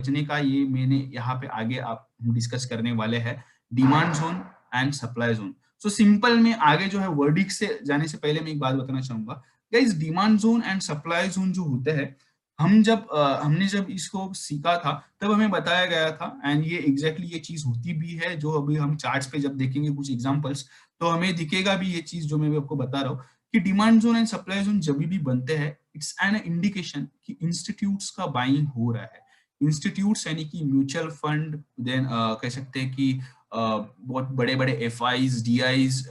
समझने का, ये मैंने यहाँ पे आगे आप हम डिस्कस करने वाले हैं, demand zone and supply zone. So simple में आगे जो है वर्डिक्ट से जाने से पहले मैं एक बात बताना चाहूंगा, guys demand zone and supply zone जो होते हैं, हमने जब इसको सीखा था तब हमें बताया गया था, एंड ये एग्जैक्टली ये चीज होती भी है, जो अभी हम चार्ट्स पे जब देखेंगे कुछ एग्जांपल्स तो हमें दिखेगा भी ये चीज जो मैं भी आपको बता रहा हूँ, कि demand zone and supply zone जब भी बनते हैं, इट्स एन इंडिकेशन कि इंस्टीट्यूट्स का बाइंग हो रहा है। इंस्टीट्यूट्स यानी कि म्यूचुअल फंड, देन कह सकते हैं कि बहुत बड़े बड़े एफ आईज डी आईज,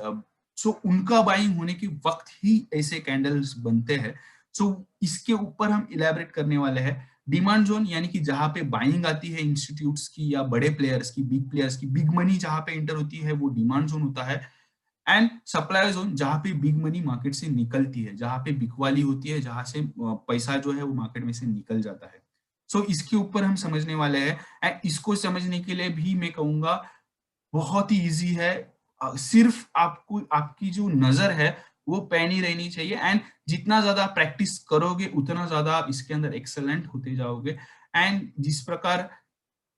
सो उनका बाइंग होने के वक्त ही ऐसे कैंडल्स बनते हैं। सो इसके ऊपर हम इलेबरेट करने वाले हैं। डिमांड जोन यानी कि जहां पे बाइंग आती है इंस्टीट्यूट्स की या बड़े प्लेयर्स की, बिग प्लेयर्स की, बिग मनी जहां पे एंटर होती है वो डिमांड जोन होता है। एंड सप्लाई जोन जहां पे बिग मनी मार्केट से निकलती है, जहां पे बिकवाली होती है, जहां से पैसा जो है वो मार्केट में से निकल जाता है। सो इसके ऊपर हम समझने वाले हैं, एंड इसको समझने के लिए भी मैं कहूंगा बहुत ही इजी है। सिर्फ आपको आपकी जो नजर है वो पैनी रहनी चाहिए, एंड जितना ज्यादा प्रैक्टिस करोगे उतना ज्यादा आप इसके अंदर एक्सेलेंट होते जाओगे। एंड जिस प्रकार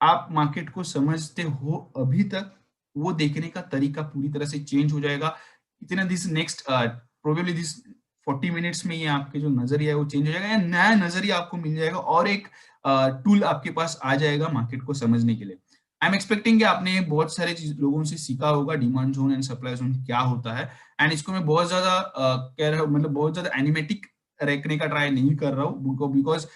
आप मार्केट को समझते हो अभी तक, वो देखने का तरीका पूरी तरह से चेंज हो जाएगा। इतना this next probably this 40 minutes में ये आपके जो नजरिया है वो चेंज हो जाएगा, या नया नजरिया आपको मिल जाएगा, और एक टूल आपके पास आ जाएगा मार्केट को समझने के लिए। आई एम एक्सपेक्टिंग कि आपने बहुत सारे लोगों से सीखा होगा demand zone and supply zone क्या होता है, एंड इसको मैं बहुत ज्यादा कह रहा हूँ, मतलब बहुत ज्यादा एनिमेटिक रखने का ट्राई नहीं कर रहा हूँ, बिकॉज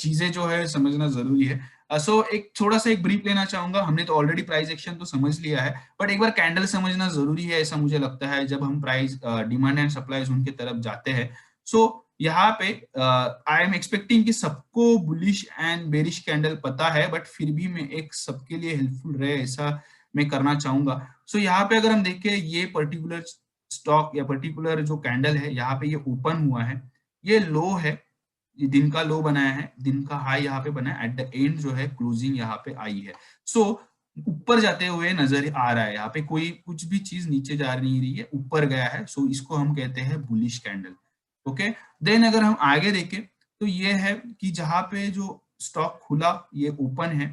चीजें जो है समझना जरूरी है। सो एक थोड़ा सा एक ब्रीफ लेना चाहूंगा। हमने तो ऑलरेडी प्राइस एक्शन तो समझ लिया है, बट एक बार कैंडल समझना जरूरी है, ऐसा मुझे लगता है, जब हम price demand and supply zone की तरफ जाते हैं। सो यहाँ पे आई एम एक्सपेक्टिंग कि सबको बुलिश एंड बेरिश कैंडल पता है, बट फिर भी मैं एक सबके लिए हेल्पफुल रहे ऐसा मैं करना चाहूंगा। सो यहाँ पे अगर हम देखें, ये पर्टिकुलर स्टॉक या पर्टिकुलर जो कैंडल है, यहाँ पे ये ओपन हुआ है, ये लो है, ये दिन का लो बनाया है, दिन का हाई यहाँ पे बना है, एट द एंड जो है क्लोजिंग यहाँ पे आई है। सो ऊपर जाते हुए नजर आ रहा है, यहाँ पे कोई कुछ भी चीज नीचे जा नहीं रही है, ऊपर गया है। सो इसको हम कहते हैं बुलिश कैंडल। ओके, देन अगर हम आगे देखें तो ये है कि जहां पे जो स्टॉक खुला ये ओपन है,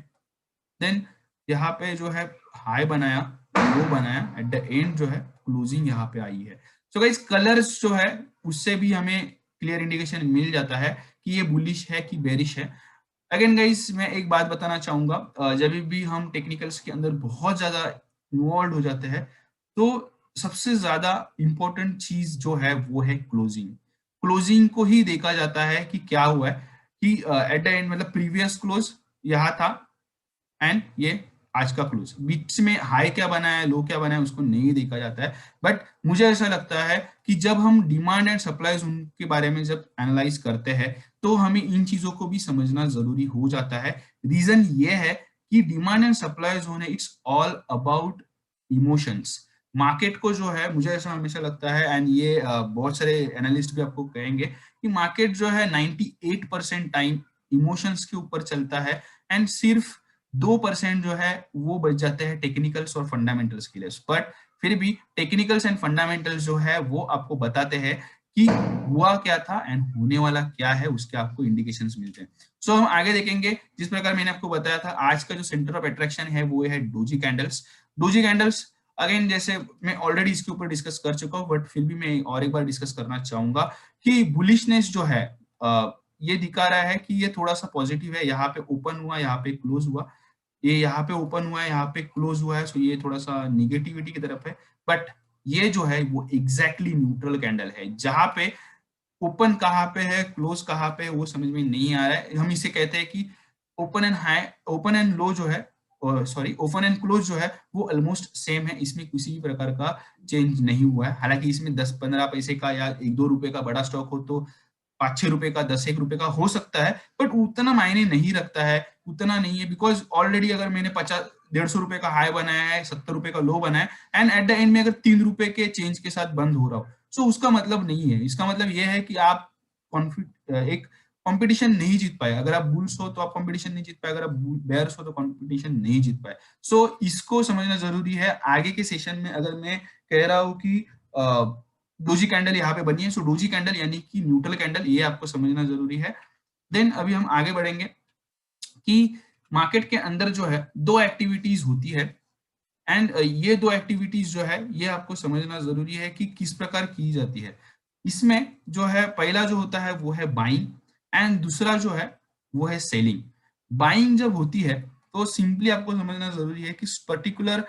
देन यहाँ पे जो है हाई बनाया, लो बनाया, एट द एंड जो है क्लोजिंग यहाँ पे आई है। सो गाइस कलर्स जो है उससे भी हमें क्लियर इंडिकेशन मिल जाता है कि ये बुलिश है कि बेरिश है। अगेन गाइस मैं एक बात बताना चाहूंगा, जब भी हम टेक्निकल्स के अंदर बहुत ज्यादा इन्वॉल्व हो जाते हैं, तो सबसे ज्यादा इंपॉर्टेंट चीज जो है वो है क्लोजिंग। क्लोजिंग को ही देखा जाता है कि क्या हुआ है, कि एट द एंड मतलब प्रीवियस क्लोज यहाँ था, एंड ये आज का क्लोज, बीच में हाई क्या बना है, लो क्या बना है, उसको नहीं देखा जाता है। बट मुझे ऐसा लगता है कि जब हम डिमांड एंड सप्लाई उनके बारे में जब एनालाइज करते हैं, तो हमें इन चीजों को भी समझना जरूरी हो जाता है। रीजन ये है कि डिमांड एंड सप्लाई जोन है, it's all about emotions. Market को जो है, मुझे ऐसा हमेशा लगता है, एंड ये बहुत सारे एनालिस्ट भी आपको कहेंगे कि मार्केट जो है 98% टाइम इमोशंस के ऊपर चलता है, एंड सिर्फ 2% जो है वो बच जाते हैं टेक्निकल्स और फंडामेंटल्स के लिए। बट फिर भी टेक्निकल्स एंड फंडामेंटल्स जो है वो आपको बताते हैं कि हुआ क्या था एंड होने वाला क्या है, उसके आपको इंडिकेशंस मिलते हैं। सो हम आगे देखेंगे, जिस प्रकार मैंने आपको बताया था, आज का जो सेंटर ऑफ अट्रैक्शन है वो है doji candles. Doji candles again जैसे मैं ऑलरेडी इसके ऊपर डिस्कस कर चुका हूँ, बट फिर भी मैं और एक बार डिस्कस करना चाहूंगा कि बुलिशनेस जो है ये दिखा रहा है कि ये थोड़ा सा पॉजिटिव है। यहाँ पे ओपन हुआ, यहाँ पे क्लोज हुआ, ये यहाँ पे ओपन हुआ है, यहाँ पे क्लोज हुआ है, सो ये थोड़ा सा निगेटिविटी की तरफ है। बट ये जो है वो एग्जैक्टली न्यूट्रल कैंडल है, जहां पे ओपन कहाँ पे है, क्लोज कहाँ पे है, वो समझ में नहीं आ रहा है। हम इसे कहते हैं कि open and high, open and low जो है, सॉरी ओपन एंड क्लोज जो है वो ऑलमोस्ट सेम है, इसमें किसी भी प्रकार का चेंज नहीं हुआ है। हालांकि इसमें 10-15 पैसे का या 1-2 रुपए का बड़ा स्टॉक हो तो 5-6 रुपए का, 10-1 रुपए का हो सकता है, बट उतना मायने नहीं रखता है, उतना नहीं है। बिकॉज ऑलरेडी अगर मैंने 50-150 रुपए का हाई बनाया है, 70 रुपए का लो बनाया है, एंड एट द एंड में अगर 3 रुपए के चेंज के साथ बंद हो रहा हो, सो उसका मतलब नहीं है। इसका मतलब यह है कि आप एक कंपटीशन नहीं जीत पाए। अगर आप बुल्स हो तो आप कंपटीशन नहीं जीत पाए, अगर आप बेयर्स हो तो कंपटीशन नहीं जीत पाए। सो इसको समझना जरूरी है। आगे के सेशन में अगर मैं कह रहा हूँ कि डोजी कैंडल यहाँ पे बनी है, सो डोजी कैंडल यानी कि न्यूट्रल कैंडल, ये आपको समझना जरूरी है। देन अभी हम आगे बढ़ेंगे कि मार्केट के अंदर जो है दो एक्टिविटीज होती है, एंड ये दो एक्टिविटीज जो है ये आपको समझना जरूरी है कि किस प्रकार की जाती है। इसमें जो है पहला जो होता है वो है बाइंग, एंड दूसरा जो है वो है सेलिंग। बाइंग जब होती है तो सिंपली आपको समझना जरूरी है कि पर्टिकुलर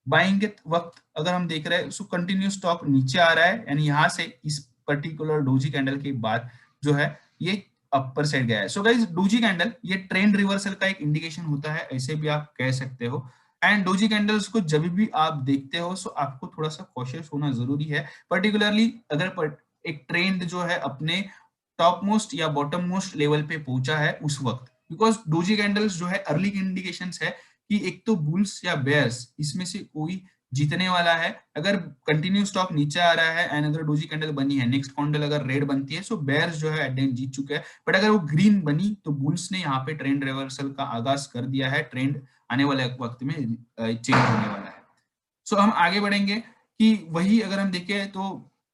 बाइंग के वक्त अगर हम देख रहे हैं सो कंटिन्यू स्टॉक नीचे आ रहा है, एंड यहाँ से इस पर्टिकुलर डोजी कैंडल के बाद जो है ये अपर साइड गया है। सो गाइस डोजी कैंडल ये ट्रेंड रिवर्सल का एक इंडिकेशन होता है, ऐसे भी आप कह सकते हो। एंड डोजी कैंडल्स को जब भी आप देखते हो सो आपको थोड़ा सा कॉशियस होना जरूरी है, पर्टिकुलरली अगर एक ट्रेंड जो है अपने टॉप मोस्ट या बॉटम मोस्ट लेवल पे पहुंचा है उस वक्त, बिकॉज डोजी कैंडल्स जो है अर्ली इंडिकेशंस है कि एक तो बुल्स या बेयर्स इसमें से कोई जीतने वाला है। अगर कंटिन्यू स्टॉक नीचे आ रहा है एंड अगर डोजी कैंडल बनी है, नेक्स्ट कैंडल अगर रेड बनती है सो बेयर्स जो है एट द एंड जीत चुके हैं, बट अगर वो ग्रीन बनी तो बुल्स ने यहाँ पे ट्रेंड रिवर्सल का आगाज कर दिया है, ट्रेंड आने वाले वक्त में चेंज होने वाला है। सो हम आगे बढ़ेंगे कि वही अगर हम देखें तो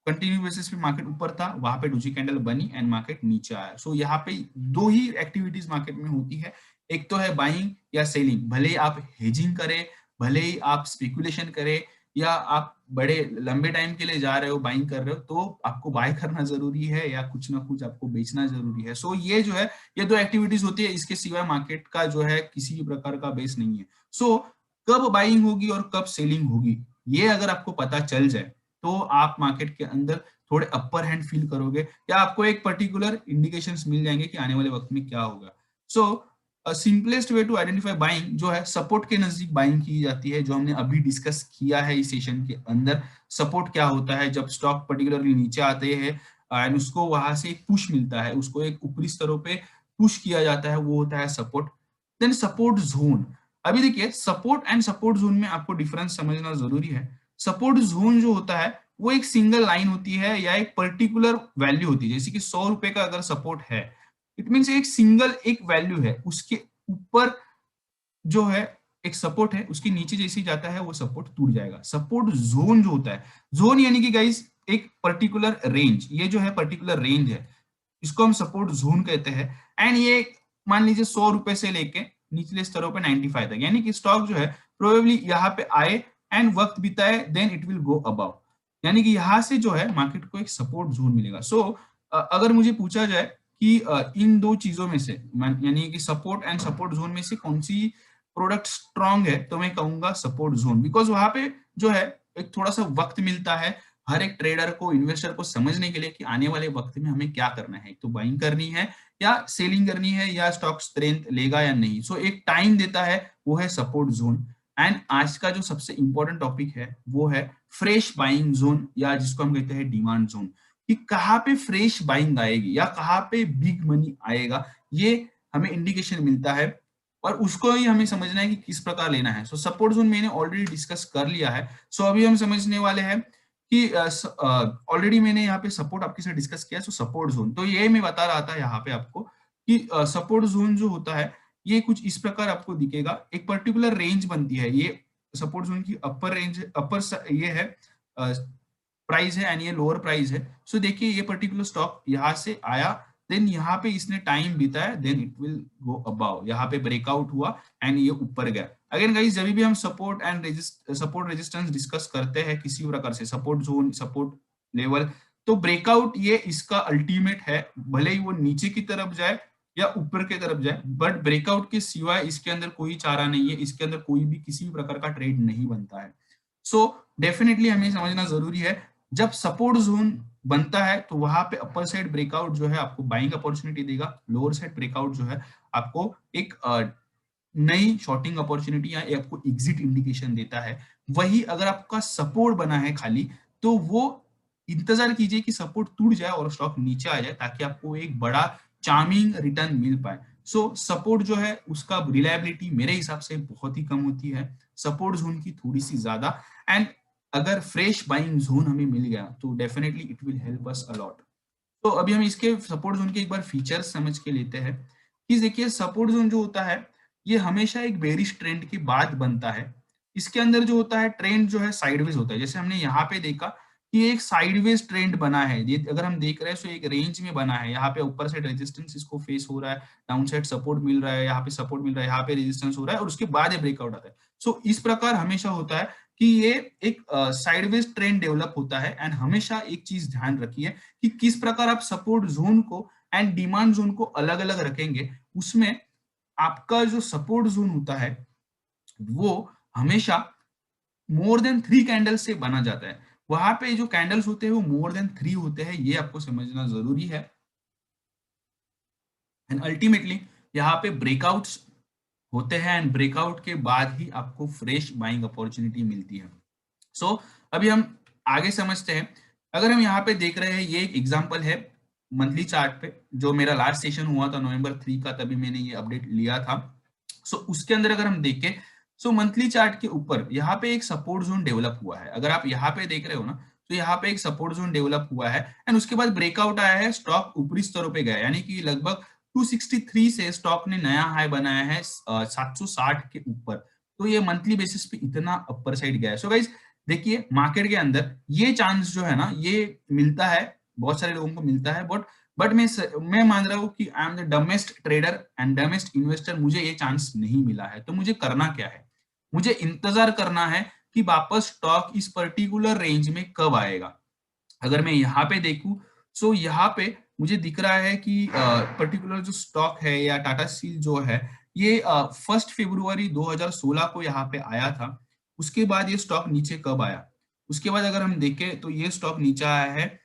कंटिन्यू बेसिस पे मार्केट ऊपर था, वहां पे डोजी कैंडल बनी एंड मार्केट नीचे आया। सो यहाँ पे दो ही एक्टिविटीज मार्केट में होती है, एक तो है बाइंग या सेलिंग। भले ही आप हेजिंग करें, भले ही आप स्पेकुलेशन करें, या आप बड़े लंबे टाइम के लिए जा रहे हो बाइंग कर रहे हो, तो आपको बाय करना जरूरी है या कुछ ना कुछ आपको बेचना जरूरी है। सो ये जो है ये दो एक्टिविटीज होती है, इसके सिवाय मार्केट का जो है किसी भी प्रकार का बेस नहीं है। सो कब बाइंग होगी और कब सेलिंग होगी ये अगर आपको पता चल जाए तो आप मार्केट के अंदर थोड़े अपर हैंड फील करोगे, या आपको एक पर्टिकुलर इंडिकेशंस मिल जाएंगे कि आने वाले वक्त में क्या होगा। So simplest way to identify buying जो है सपोर्ट के नजदीक बाइंग की जाती है, जो हमने अभी डिस्कस किया है इस सेशन के अंदर। सपोर्ट क्या होता है, जब स्टॉक पर्टिकुलरली नीचे आते हैं एंड उसको वहां से एक पुश मिलता है, उसको एक ऊपरी स्तरों पे पुश किया जाता है, वो होता है सपोर्ट। Then support zone. अभी देखिए सपोर्ट एंड सपोर्ट जोन में आपको डिफरेंस समझना जरूरी है। सपोर्ट जोन जो होता है वो एक सिंगल लाइन होती है या एक पर्टिकुलर वैल्यू होती है, जैसे कि 100 रुपए का अगर सपोर्ट है, इट मीन एक सिंगल एक वैल्यू है, उसके ऊपर जो है एक सपोर्ट है, उसके नीचे जैसे ही जाता है वो सपोर्ट टूट जाएगा। सपोर्ट जोन जो होता है, जोन यानी कि गाइस एक पर्टिकुलर रेंज, ये जो है पर्टिकुलर रेंज है, इसको हम सपोर्ट जोन कहते हैं। एंड ये मान लीजिए 100 रुपए से लेके निचले स्तरों पे 95 तक, यानी कि स्टॉक जो है प्रोबेबली यहाँ पे आए एंड वक्त बिताए, then it will go above, यानी कि यहाँ से जो है मार्केट को एक सपोर्ट जोन मिलेगा। सो अगर मुझे पूछा जाए कि इन दो चीजों में से यानी कि सपोर्ट एंड सपोर्ट जोन में से कौन सी प्रोडक्ट स्ट्रांग है, तो मैं कहूंगा सपोर्ट जोन, बिकॉज वहां पे जो है एक थोड़ा सा वक्त मिलता है हर एक ट्रेडर को, इन्वेस्टर को समझने के लिए कि आने वाले वक्त में हमें क्या करना है, तो बाइंग करनी है या सेलिंग करनी है, या स्टॉक स्ट्रेंथ लेगा या नहीं। सो एक टाइम देता है, वो है सपोर्ट जोन। एंड आज का जो सबसे इंपॉर्टेंट टॉपिक है वो है फ्रेश बाइंग जोन, या जिसको हम कहते हैं डिमांड जोन, कि कहाँ पे फ्रेश बाइंग आएगी या कहाँ पे बिग मनी आएगा, ये हमें इंडिकेशन मिलता है और उसको ही हमें समझना है कि किस प्रकार लेना है। सो सपोर्ट जोन मैंने ऑलरेडी डिस्कस कर लिया है। सो अभी हम समझने वाले हैं कि ऑलरेडी मैंने यहाँ पे सपोर्ट आपके साथ डिस्कस किया। सो सपोर्ट जोन, तो ये मैं बता रहा था यहाँ पे आपको कि सपोर्ट जोन जो होता है ये कुछ इस प्रकार आपको दिखेगा, एक पर्टिकुलर रेंज बनती है, ये सपोर्ट जोन की अपर रेंज, अपर ये है प्राइस है एंड ये लोअर प्राइस है। सो देखिए ये पर्टिकुलर स्टॉक यहाँ से आया, देन यहाँ पे इसने टाइम बिताया, then it will go above, यहाँ पे ब्रेकआउट हुआ एंड ये ऊपर गया। अगेन गाइस जब भी हम support and support resistance discuss करते हैं किसी भी प्रकार से, सपोर्ट जोन सपोर्ट लेवल, तो ब्रेकआउट ये इसका अल्टीमेट है, भले ही वो नीचे की तरफ जाए या ऊपर की तरफ जाए, बट ब्रेकआउट के सिवाय इसके अंदर कोई चारा नहीं है, इसके अंदर कोई भी किसी भी प्रकार का ट्रेड नहीं बनता है। सो डेफिनेटली हमें समझना जरूरी है, जब सपोर्ट जोन बनता है तो वहां पे अपर साइड ब्रेकआउट जो है आपको बाइंग अपॉर्चुनिटी देगा, लोअर साइड ब्रेकआउट जो है आपको एक नई शॉर्टिंग अपॉर्चुनिटी या आपको एग्जिट इंडिकेशन देता है। वही अगर आपका सपोर्ट बना है खाली, तो वो इंतजार कीजिए कि सपोर्ट टूट जाए और स्टॉक नीचे आ जाए, ताकि आपको एक बड़ा चार्मिंग रिटर्न मिल पाए। सो सपोर्ट जो है उसका रिलायबिलिटी मेरे हिसाब से बहुत ही कम होती है, सपोर्ट जोन की थोड़ी सी ज्यादा। एंड अगर फ्रेश बाइंग जोन हमें मिल गया तो definitely it will help us allot. तो अभी हम इसके सपोर्ट जोन के एक बार फीचर्स समझ के लेते हैं कि देखिए सपोर्ट जोन जो होता है ये हमेशा एक बेरिश ट्रेंड के बाद बनता है। इसके अंदर जो होता है ट्रेंड जो है साइडवेज होता है, जैसे हमने यहाँ पे देखा कि एक साइडवेज ट्रेंड बना है, ये अगर हम देख रहे हैं तो एक रेंज में बना है, यहाँ पे ऊपर से रेजिस्टेंस इसको फेस हो रहा है, डाउन साइड सपोर्ट मिल रहा है, यहाँ पे सपोर्ट मिल रहा है, यहाँ पे रेजिस्टेंस हो रहा है और उसके बाद ये ब्रेकआउट आता है। सो इस प्रकार हमेशा होता है कि ये एक साइडवेज ट्रेंड डेवलप होता है। एंड हमेशा एक चीज ध्यान रखिए कि किस प्रकार आप सपोर्ट जोन को एंड डिमांड जोन को अलग अलग रखेंगे। उसमें आपका जो सपोर्ट जोन होता है वो हमेशा मोर देन 3 कैंडल से बना जाता है। वहां पे जो कैंडल्स होते हैं वो मोर देन 3 होते हैं, ये आपको समझना जरूरी है। एंड अल्टीमेटली यहाँ पे ब्रेकआउट्स होते हैं एंड ब्रेकआउट के बाद ही आपको फ्रेश बाइंग अपॉर्चुनिटी मिलती है। सो अभी हम आगे समझते हैं। अगर हम यहाँ पे देख रहे हैं, ये एक एग्जांपल है मंथली चार्ट पे, जो मेरा लास्ट सेशन हुआ था नवंबर 3 का, तभी मैंने ये अपडेट लिया था। सो उसके अंदर अगर हम देखें, सो मंथली चार्ट के ऊपर यहाँ पे एक सपोर्ट जोन डेवलप हुआ है। अगर आप यहाँ पे देख रहे हो ना, तो यहाँ पे एक सपोर्ट जोन डेवलप हुआ है एंड उसके बाद ब्रेकआउट आया है, स्टॉक ऊपरी स्तरों पे गया, यानी कि लगभग 263 से स्टॉक ने नया हाई बनाया है 760 के ऊपर। तो ये मंथली बेसिस पे इतना अपर साइड गया है। सो गाइस देखिए, मार्केट के अंदर ये चांस जो है ना, ये मिलता है, बहुत सारे लोगों को मिलता है, बट मैं मान रहा हूँ कि I am the dumbest trader and dumbest investor, मुझे ये चांस नहीं मिला है। तो मुझे करना क्या है, मुझे इंतजार करना है कि वापस स्टॉक इस पर्टिकुलर रेंज में कब आएगा। अगर मैं यहाँ पे देखूं, सो यहाँ पे मुझे दिख रहा है कि पर्टिकुलर जो स्टॉक है या टाटा स्टील जो है, ये 1 फरवरी 2016 को यहाँ पे आया था। उसके बाद ये स्टॉक नीचे कब आया, उसके बाद अगर हम देखें तो ये स्टॉक नीचे आया है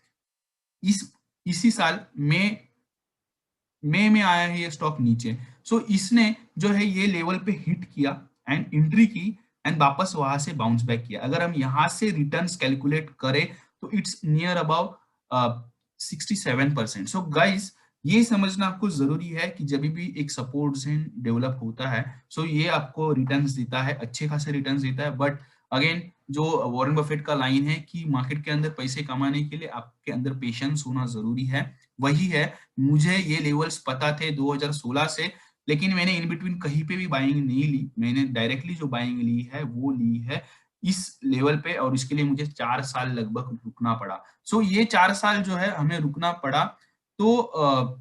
इसी साल मई में आया है ये स्टॉक नीचे। सो इसने जो है ये लेवल पे हिट किया एंड एंट्री की एंड वापस वहां से बाउंस बैक किया। अगर हम यहाँ से रिटर्न्स कैलकुलेट करें तो it's near about 67%। So guys ये समझना आपको जरूरी है कि जब भी एक सपोर्ट जोन डेवलप होता है, सो ये आपको रिटर्न्स देता है, अच्छे खासे रिटर्न्स देता है। बट अगेन, जो वॉरेन बफेट का लाइन है कि मार्केट के अंदर पैसे कमाने के लिए आपके अंदर पेशेंस होना जरूरी है, वही है। मुझे ये लेवल्स पता थे 2016 से, लेकिन मैंने इन बिटवीन कहीं पे भी बाइंग नहीं ली। मैंने डायरेक्टली जो बाइंग ली है वो ली है इस लेवल पे, और इसके लिए मुझे 4 साल लगभग रुकना पड़ा। सो ये 4 साल जो है हमें रुकना पड़ा। तो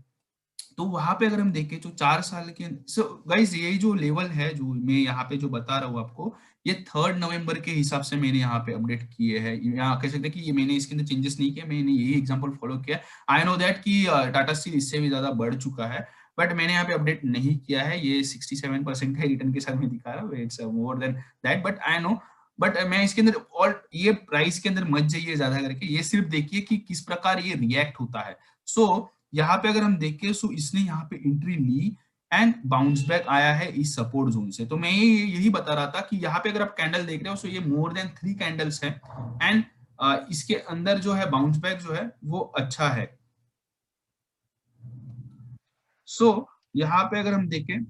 तो वहां पे अगर हम देखें तो 4 साल के, सो गाइस ये जो लेवल है जो मैं यहाँ पे जो बता रहा हूँ आपको, ये 3 नवंबर के हिसाब से मैंने यहाँ पे अपडेट किए हैं। यहाँ कह सकते हैं कि ये मैंने इसके अंदर चेंजेस नहीं किया, मैंने यही एग्जांपल फॉलो किया। आई नो दैट कि टाटा स्टील इससे भी ज्यादा बढ़ चुका है, बट मैंने यहाँ पे अपडेट नहीं किया है। ये 67% का रिटर्न के साथ में दिखा रहा हूँ, it's more than that, but I know. But मैं इसके अंदर, और ये प्राइस के अंदर मत जाइए ज्यादा करके, ये सिर्फ देखिए कि किस प्रकार ये रिएक्ट होता है। सो यहाँ पे अगर हम देखें, सो इसने यहाँ पे एंट्री ली एंड बाउंस बैक आया है इस सपोर्ट जोन से। तो मैं यही बता रहा था कि यहाँ पे अगर आप कैंडल देख रहे हो, सो ये मोर देन 3 कैंडल्स है एंड इसके अंदर जो है बाउंस बैक जो है वो अच्छा है। सो यहाँ पे अगर हम देखें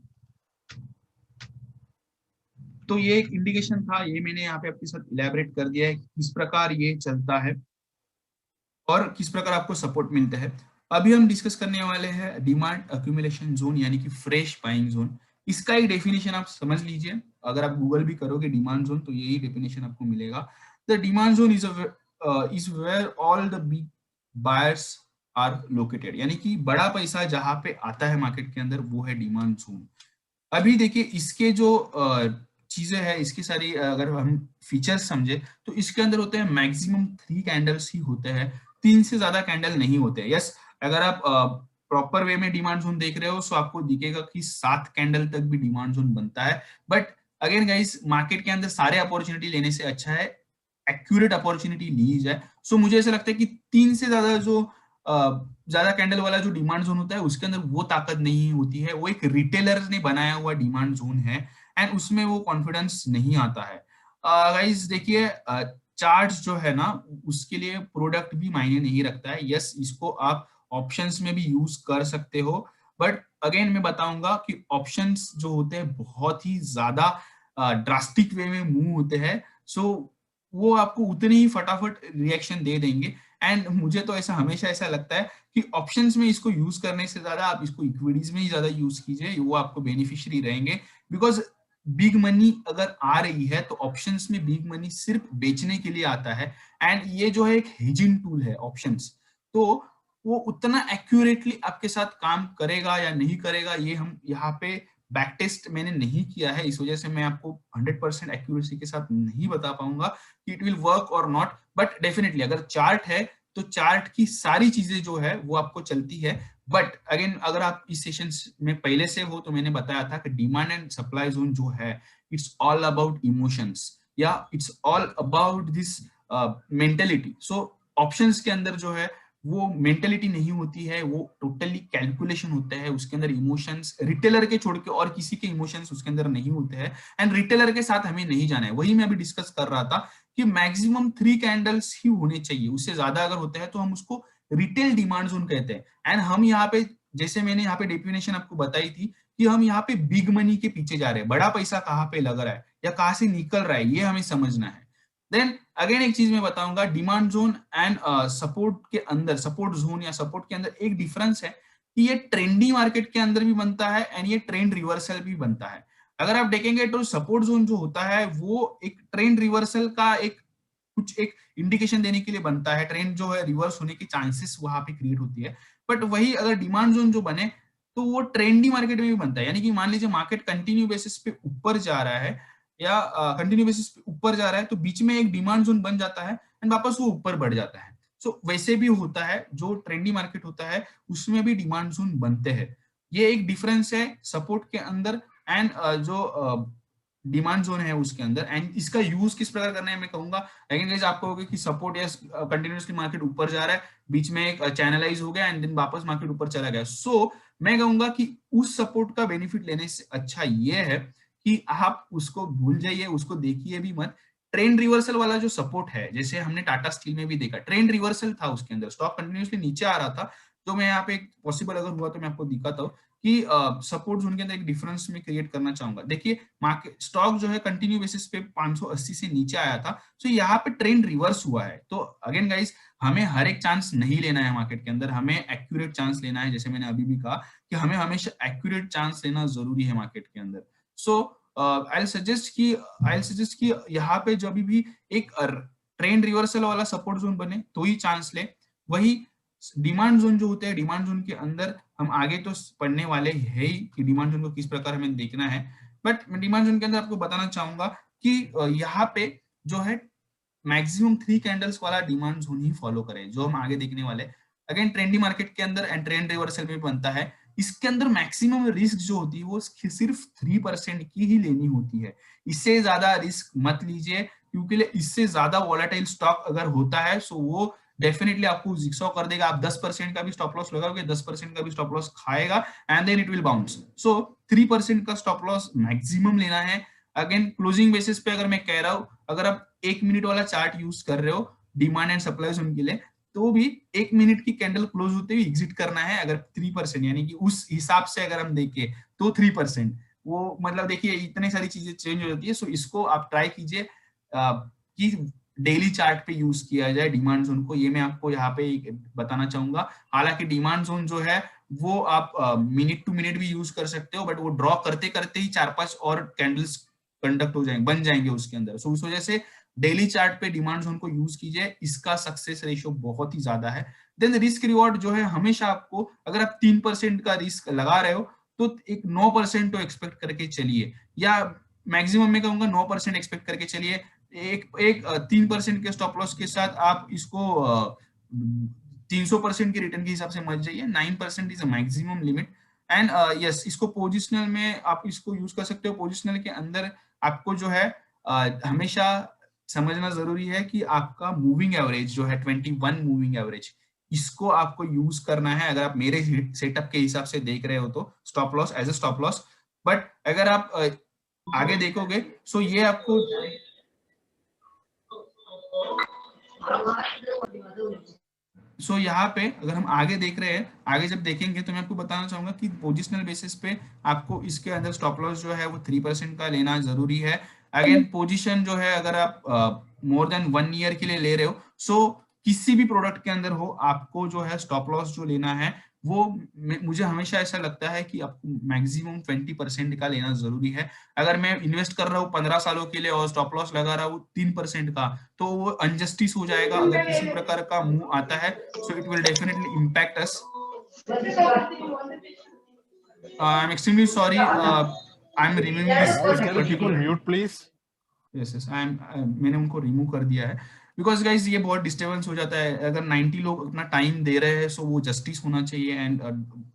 तो ये एक इंडिकेशन था, ये मैंने यहाँ पे आपके साथ इलेबरेट कर दिया है कि किस प्रकार ये चलता है और किस प्रकार आपको सपोर्ट मिलता है। अभी हम डिस्कस करने वाले हैं डिमांड अक्यूमुलेशन जोन, यानी कि फ्रेश बाइंग जोन। इसका एक डेफिनेशन आप समझ लीजिए, अगर आप गूगल भी करोगे डिमांड जोन तो यही डेफिनेशन आपको मिलेगा। The demand zone is where all the big buyers are located, यानी कि बड़ा पैसा जहां पे आता है मार्केट के अंदर वो है डिमांड जोन। अभी देखिए इसके जो चीजें हैं, इसकी सारी अगर हम फीचर्स समझे तो इसके अंदर होते हैं मैक्सिमम 3 कैंडल्स ही होते हैं, 3 से ज्यादा कैंडल नहीं होते। यस, अगर आप प्रॉपर वे में डिमांड जोन देख रहे हो तो आपको दिखेगा कि 7 कैंडल तक भी डिमांड जोन बनता है। बट अगेन गाइस, मार्केट के अंदर सारे अपॉर्चुनिटी लेने से अच्छा है एक्यूरेट अपॉर्चुनिटी ली जाए। सो मुझे ऐसा लगता है कि 3 से ज्यादा जो ज्यादा कैंडल वाला जो डिमांड जोन होता है उसके अंदर वो ताकत नहीं होती है, वो एक रिटेलर ने बनाया हुआ डिमांड जोन है एंड उसमें वो कॉन्फिडेंस नहीं आता है। गाइस देखिए, चार्ट्स जो है ना उसके लिए प्रोडक्ट भी मायने नहीं रखता है। यस, इसको आप ऑप्शंस में भी यूज कर सकते हो, बट अगेन मैं बताऊंगा कि ऑप्शंस जो होते हैं बहुत ही ज्यादा ड्रास्टिक वे में मूव होते हैं। सो वो आपको उतने ही फटाफट रिएक्शन दे देंगे। एंड मुझे तो ऐसा हमेशा ऐसा लगता है कि ऑप्शंस में इसको यूज करने से ज्यादा आप इसको इक्विटीज में ही ज्यादा यूज कीजिए, वो आपको बेनिफिशियरी रहेंगे। बिकॉज बिग मनी अगर आ रही है तो ऑप्शंस में बिग मनी सिर्फ बेचने के लिए आता है, एंड ये जो है एक हेजिंग टूल है ऑप्शंस, तो वो उतना एक्यूरेटली आपके साथ काम करेगा या नहीं करेगा ये हम यहाँ पे बैक टेस्ट मैंने नहीं किया है, इस वजह से मैं आपको 100% एक्यूरेसी के साथ नहीं बता पाऊंगा कि इट विल वर्क और नॉट, बट डेफिनेटली अगर चार्ट है तो चार्ट की सारी चीजें जो है वो आपको चलती है। बट अगेन अगर आप इस सेशन में पहले से हो तो मैंने बताया था कि डिमांड एंड सप्लाई जोन जो है इट्स ऑल अबाउट इमोशंस या it's all about this mentality. So options के अंदर जो है वो मेंटेलिटी नहीं होती है, वो टोटली कैलकुलेशन होता है, उसके अंदर इमोशंस रिटेलर के छोड़ के और किसी के इमोशंस उसके अंदर नहीं होते हैं, एंड रिटेलर के साथ हमें नहीं जाना है। वही मैं अभी डिस्कस कर रहा था कि मैक्सिमम 3 कैंडल्स ही होने चाहिए, उससे ज्यादा अगर होता है तो हम उसको रिटेल डिमांड जोन कहते हैं। एंड हम यहाँ पे जैसे मैंने यहाँ पे डेफिनेशन आपको बताई थी कि हम यहाँ पे बिग मनी के पीछे जा रहे हैं, बड़ा पैसा कहाँ पे लग रहा है या कहाँ से निकल रहा है ये हमें समझना है। देन अगेन एक चीज मैं बताऊंगा, डिमांड जोन एंड सपोर्ट के अंदर, सपोर्ट जोन या सपोर्ट के अंदर एक डिफरेंस है कि ये ट्रेंडी मार्केट के अंदर भी बनता है एंड ये ट्रेंड रिवर्सल भी बनता है। अगर आप देखेंगे तो सपोर्ट जोन जो होता है वो एक ट्रेंड रिवर्सल का एक कुछ एक इंडिकेशन देने के लिए बनता है, ट्रेंड जो है रिवर्स होने की चांसेस वहां पे क्रिएट होती है। बट वही अगर डिमांड जोन जो बने तो वो ट्रेंडी मार्केट में भी बनता है, यानी कि मान लीजिए मार्केट कंटिन्यू बेसिस पे ऊपर जा रहा है या कंटिन्यू बेसिस पे ऊपर जा रहा है तो बीच में एक डिमांड जोन बन जाता है एंड वापस वो ऊपर बढ़ जाता है। सो वैसे भी होता है, जो ट्रेंडी मार्केट होता है उसमें भी डिमांड जोन बनते हैं। ये एक डिफरेंस है सपोर्ट के अंदर एंड जो डिमांड जोन है उसके अंदर। एंड इसका यूज किस प्रकार करना है मैं कहूंगा, अगेन गाइस आप कहोगे कि सपोर्ट या कंटिन्यूअसली मार्केट ऊपर जा रहा है, बीच में एक चैनलाइज हो गया एंड देन वापस मार्केट ऊपर चला गया, सो मैं कहूंगा कि उस सपोर्ट का बेनिफिट लेने से अच्छा ये है कि आप उसको भूल जाइए, उसको देखिए भी मत। ट्रेंड रिवर्सल वाला जो सपोर्ट है, जैसे हमने टाटा स्टील में भी देखा ट्रेंड रिवर्सल था, उसके अंदर स्टॉक कंटिन्यूअसली नीचे आ रहा था, तो मैं यहाँ पे पॉसिबल अगर हुआ तो मैं आपको दिखाता हूँ कि सपोर्ट जोन के अंदर एक डिफरेंस में क्रिएट करना चाहूंगा। देखिए मार्केट स्टॉक जो है कंटिन्यू बेसिस पे 580 से नीचे आया था, तो यहाँ पे ट्रेंड रिवर्स हुआ है। तो अगेन गाइस हमें हर एक चांस नहीं लेना है मार्केट के अंदर, हमें एक्यूरेट चांस लेना है, जैसे मैंने अभी भी कहा कि हमें हमेशा एक्यूरेट चांस लेना जरूरी है मार्केट के अंदर। सो आई सजेस्ट कि यहाँ पे जब भी एक ट्रेंड रिवर्सल वाला सपोर्ट जोन बने तो ही चांस ले। वही डिमांड जोन जो होते हैं, डिमांड जोन के अंदर हम आगे तो पढ़ने वाले है ही कि डिमांड जोन को किस प्रकार हमें देखना है, बट मैं डिमांड जोन के अंदर आपको बताना चाहूंगा कि यहाँ पे जो है मैक्सिमम 3 कैंडल्स वाला डिमांड जोन ही फॉलो करें, जो हम आगे देखने वाले। अगेन ट्रेंडी मार्केट के अंदर एंड ट्रेंड रिवर्सल में बनता है, इसके अंदर मैक्सिमम रिस्क जो होती है वो सिर्फ 3% की ही लेनी होती है, इससे ज्यादा रिस्क मत लीजिए, क्योंकि इससे ज्यादा वॉलेटाइल स्टॉक अगर होता है सो वो डेफिनेटली आपको जिक्सॉ कर देगा। आप 10% का भी स्टॉप लॉस लगाओगे, 10% का भी स्टॉप लॉस खाएगा and then it will bounce. So 3% का स्टॉप लॉस मैक्सिमम लेना है। अगेन क्लोजिंग बेसिस पे अगर मैं कह रहा हूं, अगर आप 1 मिनट वाला चार्ट यूज कर रहे हो डिमांड एंड सप्लाई जोन के लिए, तो भी 1 मिनट की कैंडल क्लोज होते हुए एग्जिट करना है। अगर 3% यानी कि उस हिसाब से अगर हम देखें तो 3% वो मतलब देखिए इतनी सारी चीजें चेंज हो जाती है। सो इसको आप ट्राई कीजिए कि डेली चार्ट पे यूज किया जाए डिमांड जोन को, ये मैं आपको यहाँ पे बताना चाहूंगा। हालांकि डिमांड जोन जो है वो आप मिनट टू मिनट भी यूज कर सकते हो, बट वो ड्रॉ करते करते ही 4-5 और कैंडल्स कंडक्ट हो जाएंगे, बन जाएंगे उसके अंदर। सो उस वजह से डेली चार्ट पे डिमांड जोन को यूज कीजिए, इसका सक्सेस रेशियो बहुत ही ज्यादा है। देन रिस्क रिवॉर्ड जो है हमेशा आपको, अगर आप 3% का रिस्क लगा रहे हो तो एक 9% तो एक्सपेक्ट करके चलिए, या मैक्सिमम में कहूंगा 9% एक्सपेक्ट करके चलिए। एक एक 3% के स्टॉप लॉस के साथ आप इसको 300% के रिटर्न के हिसाब से मत जाइए, 9% is maximum limit. And yes, इसको पोजिशनल में आप इसको यूज कर सकते हो। पोजिशनल के अंदर आपको जो है हमेशा समझना जरूरी है कि आपका मूविंग एवरेज जो है 21 मूविंग एवरेज, इसको आपको यूज करना है अगर आप मेरे सेटअप के हिसाब से देख रहे हो तो stop loss as a stop loss. But अगर आप आगे देखोगे सो ये आपको यहाँ पे अगर हम आगे देख रहे हैं, आगे जब देखेंगे तो मैं आपको बताना चाहूंगा कि पोजिशनल बेसिस पे आपको इसके अंदर स्टॉप लॉस जो है वो 3% का लेना जरूरी है। अगेन पोजीशन जो है अगर आप मोर देन 1 ईयर के लिए ले रहे हो, सो किसी भी प्रोडक्ट के अंदर हो आपको जो है स्टॉप लॉस जो लेना है वो मुझे हमेशा ऐसा लगता है कि आपको मैक्सिमम 20% का लेना जरूरी है। अगर मैं इन्वेस्ट कर रहा हूँ 15 सालों के लिए और स्टॉप लॉस लगा रहा हूँ 3% का, तो वो अनजस्टिस हो जाएगा। अगर किसी प्रकार का मूव आता है, so it will definitely impact us. I am extremely sorry, I am removing this Guys, can you keep on particular. mute, please? Yes yes, I am, मैंने उनको रिमूव कर दिया है, बिकॉज गाइज ये बहुत डिस्टर्बेंस हो जाता है। अगर 90 लोग अपना टाइम दे रहे हैं, सो वो जस्टिस होना चाहिए। एंड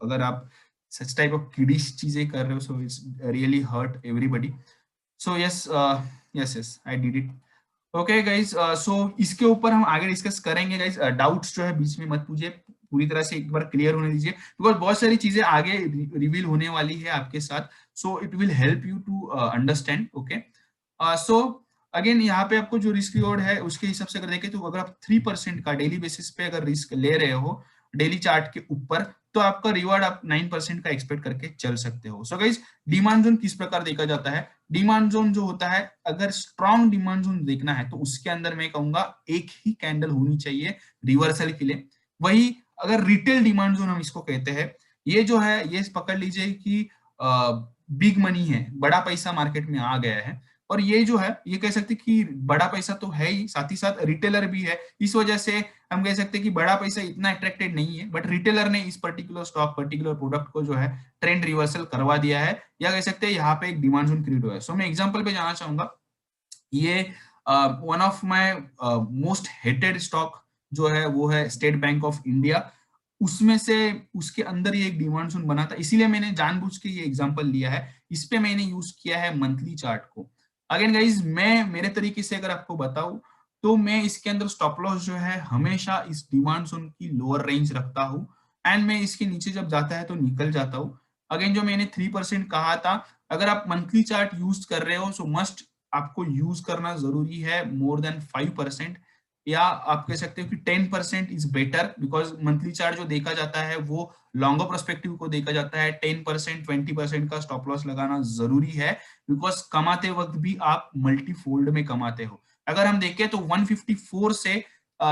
अगर आप सच टाइप ऑफ किडिश चीजें कर रहे हो, so it's really hurt everybody. So yes, yes yes, I did it. Okay guys, so इसके ऊपर हम आगे डिस्कस करेंगे गाइज। डाउट्स जो है बीच में मत पूछिए, पूरी तरह से एक बार क्लियर होने दीजिए, बिकॉज बहुत सारी चीजें आगे रिवील होने वाली है आपके साथ। So it will help you to understand. Okay, so again यहाँ पे आपको जो रिस्क रिवॉर्ड है उसके हिसाब से अगर देखें, तो अगर आप 3% का डेली बेसिस पे अगर रिस्क ले रहे हो डेली चार्ट के ऊपर, तो आपका रिवार्ड आप 9% का एक्सपेक्ट करके चल सकते हो। सो गाइज, डिमांड जोन किस प्रकार देखा जाता है? डिमांड जोन जो होता है, अगर स्ट्रॉन्ग डिमांड जोन देखना है तो उसके अंदर मैं कहूंगा एक ही कैंडल होनी चाहिए रिवर्सल के लिए। वही अगर रिटेल डिमांड जोन हम इसको कहते हैं, ये जो है ये पकड़ लीजिए कि बिग मनी है, बड़ा पैसा मार्केट में आ गया है। और ये जो है ये कह सकते कि बड़ा पैसा तो है ही, साथ ही साथ रिटेलर भी है। इस वजह से हम कह सकते हैं कि बड़ा पैसा इतना अट्रैक्टेड नहीं है, बट रिटेलर ने इस पर्टिकुलर स्टॉक, पर्टिकुलर प्रोडक्ट को जो है ट्रेंड रिवर्सल करवा दिया है, या कह सकते हैं यहाँ पे एक डिमांड जोन क्रिएट हुआ है। सो मैं एग्जांपल पे जाना चाहूंगा। ये one of my most hated stock जो है वो है स्टेट बैंक ऑफ इंडिया। उसमें से उसके अंदर ये एक डिमांड जोन बना था, इसीलिए मैंने जानबूझ के ये एग्जांपल लिया है। इस पे मैंने यूज किया है मंथली चार्ट को। अगेन गाइज, मैं मेरे तरीके से अगर आपको बताऊं, तो मैं इसके अंदर स्टॉप लॉस जो है हमेशा इस डिमांड जोन की लोअर रेंज रखता हूँ, एंड मैं इसके नीचे जब जाता है तो निकल जाता हूँ। अगेन जो मैंने 3% कहा था, अगर आप मंथली चार्ट यूज कर रहे हो, सो मस्ट आपको यूज करना जरूरी है मोर देन 5%, या आप कह सकते हो कि 10% is better, because monthly chart जो देखा जाता है वो लॉन्गर पर्सपेक्टिव को देखा जाता है। 10% 20% का स्टॉप लॉस लगाना जरूरी है, बिकॉज कमाते वक्त भी आप मल्टीफोल्ड में कमाते हो। अगर हम देखें तो 154 से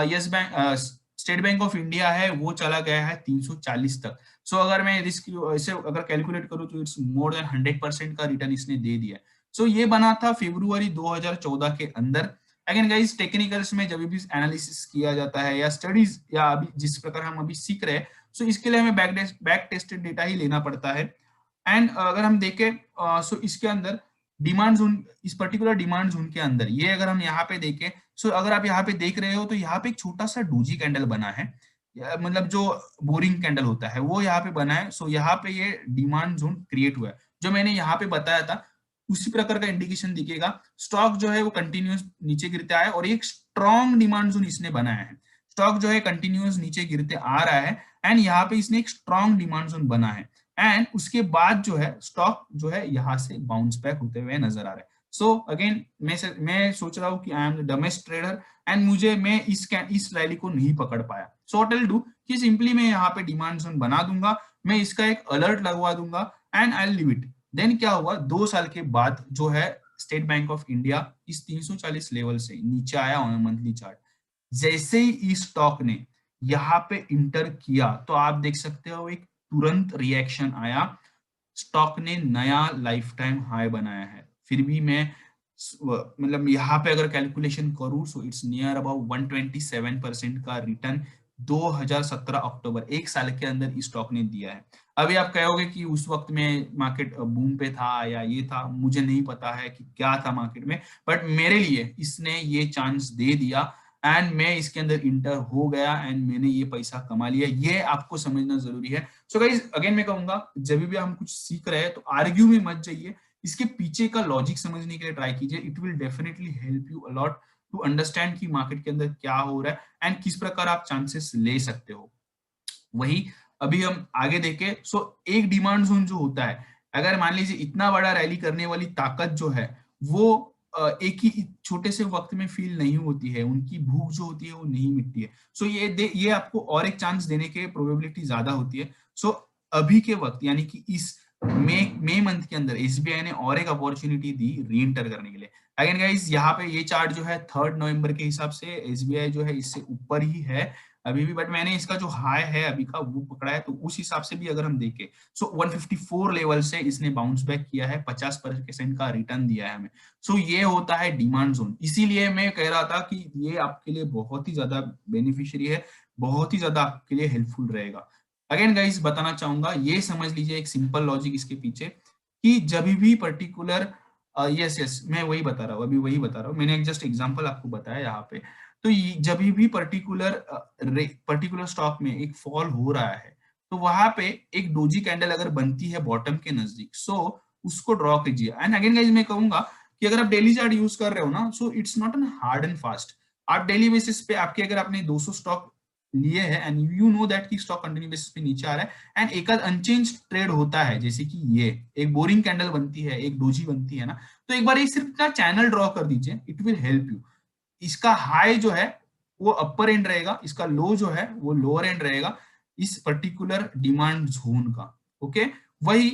yes bank, state bank of India है, वो चला गया है 340 तक। सो अगर मैं रिस्क इसे अगर कैलकुलेट करूं, तो इट्स मोर देन 100% का रिटर्न इसने दे दिया। सो ये बना था फरवरी 2014 के अंदर। अगेन गाइस, टेक्निकल्स में जब भी एनालिसिस किया जाता है या स्टडीज या अभी जिस प्रकार हम अभी सीख रहे हैं, सो इसके लिए हमें बैक टेस्टेड डेटा ही लेना पड़ता है। एंड अगर हम देखें, सो इसके अंदर डिमांड जोन, इस पर्टिकुलर डिमांड जोन के अंदर ये अगर हम यहाँ पे देखें, सो अगर आप यहाँ पे देख रहे हो, तो यहाँ पे एक छोटा सा डूजी कैंडल बना है, मतलब जो बोरिंग कैंडल होता है वो यहाँ पे बना है। सो यहाँ पे ये डिमांड जोन क्रिएट हुआ है, जो मैंने यहाँ पे बताया था उसी प्रकार का इंडिकेशन दिखेगा। स्टॉक जो है वो कंटिन्यूस नीचे गिरते आया, और एक स्ट्रॉन्ग डिमांड जोन इसने बनाया है। स्टॉक जो है कंटिन्यूस नीचे गिरते आ रहा है, एंड यहाँ पे इसने एक स्ट्रॉन्ग डिमांड जोन बना है, एंड उसके बाद जो है स्टॉक जो है यहाँ से बाउंस बैक होते हुए नजर आ रहा है। सो अगेन मैं सोच रहा हूँ कि I am the dumbest trader, and मैं इस रैली को नहीं पकड़ पाया। So what I will do कि सिंपली मैं यहाँ पे डिमांड जोन बना दूंगा, मैं इसका एक अलर्ट लगवा दूंगा, and I will leave it. Then क्या हुआ, 2 साल के बाद जो है स्टेट बैंक ऑफ इंडिया इस 340 लेवल से नीचे आया ऑन मंथली चार्ट। जैसे ही इस स्टॉक ने यहाँ पे इंटर किया, तो आप देख सकते हो एक तुरंत रिएक्शन आया, स्टॉक ने नया लाइफ टाइम हाई बनाया है। फिर भी मैं मतलब यहाँ पे अगर कैलकुलेशन करूं, सो इट्स नियर अबाउट 127% का रिटर्न 2017 अक्टूबर, एक साल के अंदर इस स्टॉक ने दिया है। अभी आप कहोगे कि उस वक्त में मार्केट बूम पे था या ये था, मुझे नहीं पता है कि क्या था मार्केट में, बट मेरे लिए इसने ये चांस दे दिया, एंड मैं इसके अंदर इंटर हो गया, एंड मैंने ये पैसा कमा लिया। ये आपको समझना जरूरी है। सो गाइस, अगेन मैं कहूंगा, जब भी हम कुछ सीख रहे हैं तो आर्ग्यू में मत जाइए, इसके पीछे का लॉजिक समझने के लिए ट्राई कीजिए। It will definitely help you a lot to understand कि मार्केट के अंदर क्या हो रहा है एंड किस प्रकार आप चांसेस ले सकते हो। वही अभी हम आगे देखें, सो एक डिमांड जोन जो होता है, अगर मान लीजिए इतना बड़ा रैली करने वाली ताकत जो है वो एक ही छोटे से वक्त में फील नहीं होती है, उनकी भूख जो होती है वो नहीं मिटती है। सो ये आपको और एक चांस देने के प्रोबेबिलिटी ज्यादा होती है। सो अभी के वक्त यानी कि इस मई मंथ के अंदर एसबीआई ने और एक अपॉर्चुनिटी दी री एंटर करने के लिए। अगेन गाइस, यहाँ पे ये चार्ट जो है 3 नवंबर के हिसाब से एसबीआई जो है इससे ऊपर ही है, अभी भी, बट मैंने इसका जो हाई है अभी का वो पकड़ा है, तो उस हिसाब से भी अगर हम देखें, सो 154 लेवल से इसने बाउंस बैक किया है, 50% का रिटर्न दिया है हमें। सो ये होता है डिमांड जोन। इसीलिए मैं कह रहा था कि ये आपके लिए बहुत ही ज्यादा बेनिफिशियरी है, बहुत ही ज्यादा आपके लिए हेल्पफुल रहेगा। अगेन गाइस बताना चाहूंगा, ये समझ लीजिए एक सिंपल लॉजिक इसके पीछे, कि जब भी पर्टिकुलर, यस यस मैं वही बता रहा हूँ, अभी वही बता रहा हूँ, मैंने एक जस्ट एग्जांपल आपको बताया यहाँ पे। तो जब भी पर्टिकुलर स्टॉक में एक फॉल हो रहा है, तो वहां पे एक डोजी कैंडल अगर बनती है बॉटम के नजदीक, सो उसको ड्रॉ कीजिए। एंड अगेन गाइस मैं कहूंगा कि अगर आप डेली चार्ट यूज कर रहे हो ना, so it's not an hard and fast. आप डेली बेसिस पे आपके, अगर आपने 200 स्टॉक लिए हैं एंड यू नो दैट कि स्टॉक कंटिन्यू बेसिस पे नीचे आ रहा है एंड एक अनचेंज ट्रेड होता है, जैसे कि ये एक बोरिंग कैंडल बनती है, एक डोजी बनती है ना, तो एक बार ये सिर्फ का चैनल ड्रॉ कर दीजिए, इट विल हेल्प यू। इसका हाई जो है वो अपर एंड रहेगा, इसका लो जो है वो लोअर एंड रहेगा इस पर्टिकुलर डिमांड जोन का। ओके, वही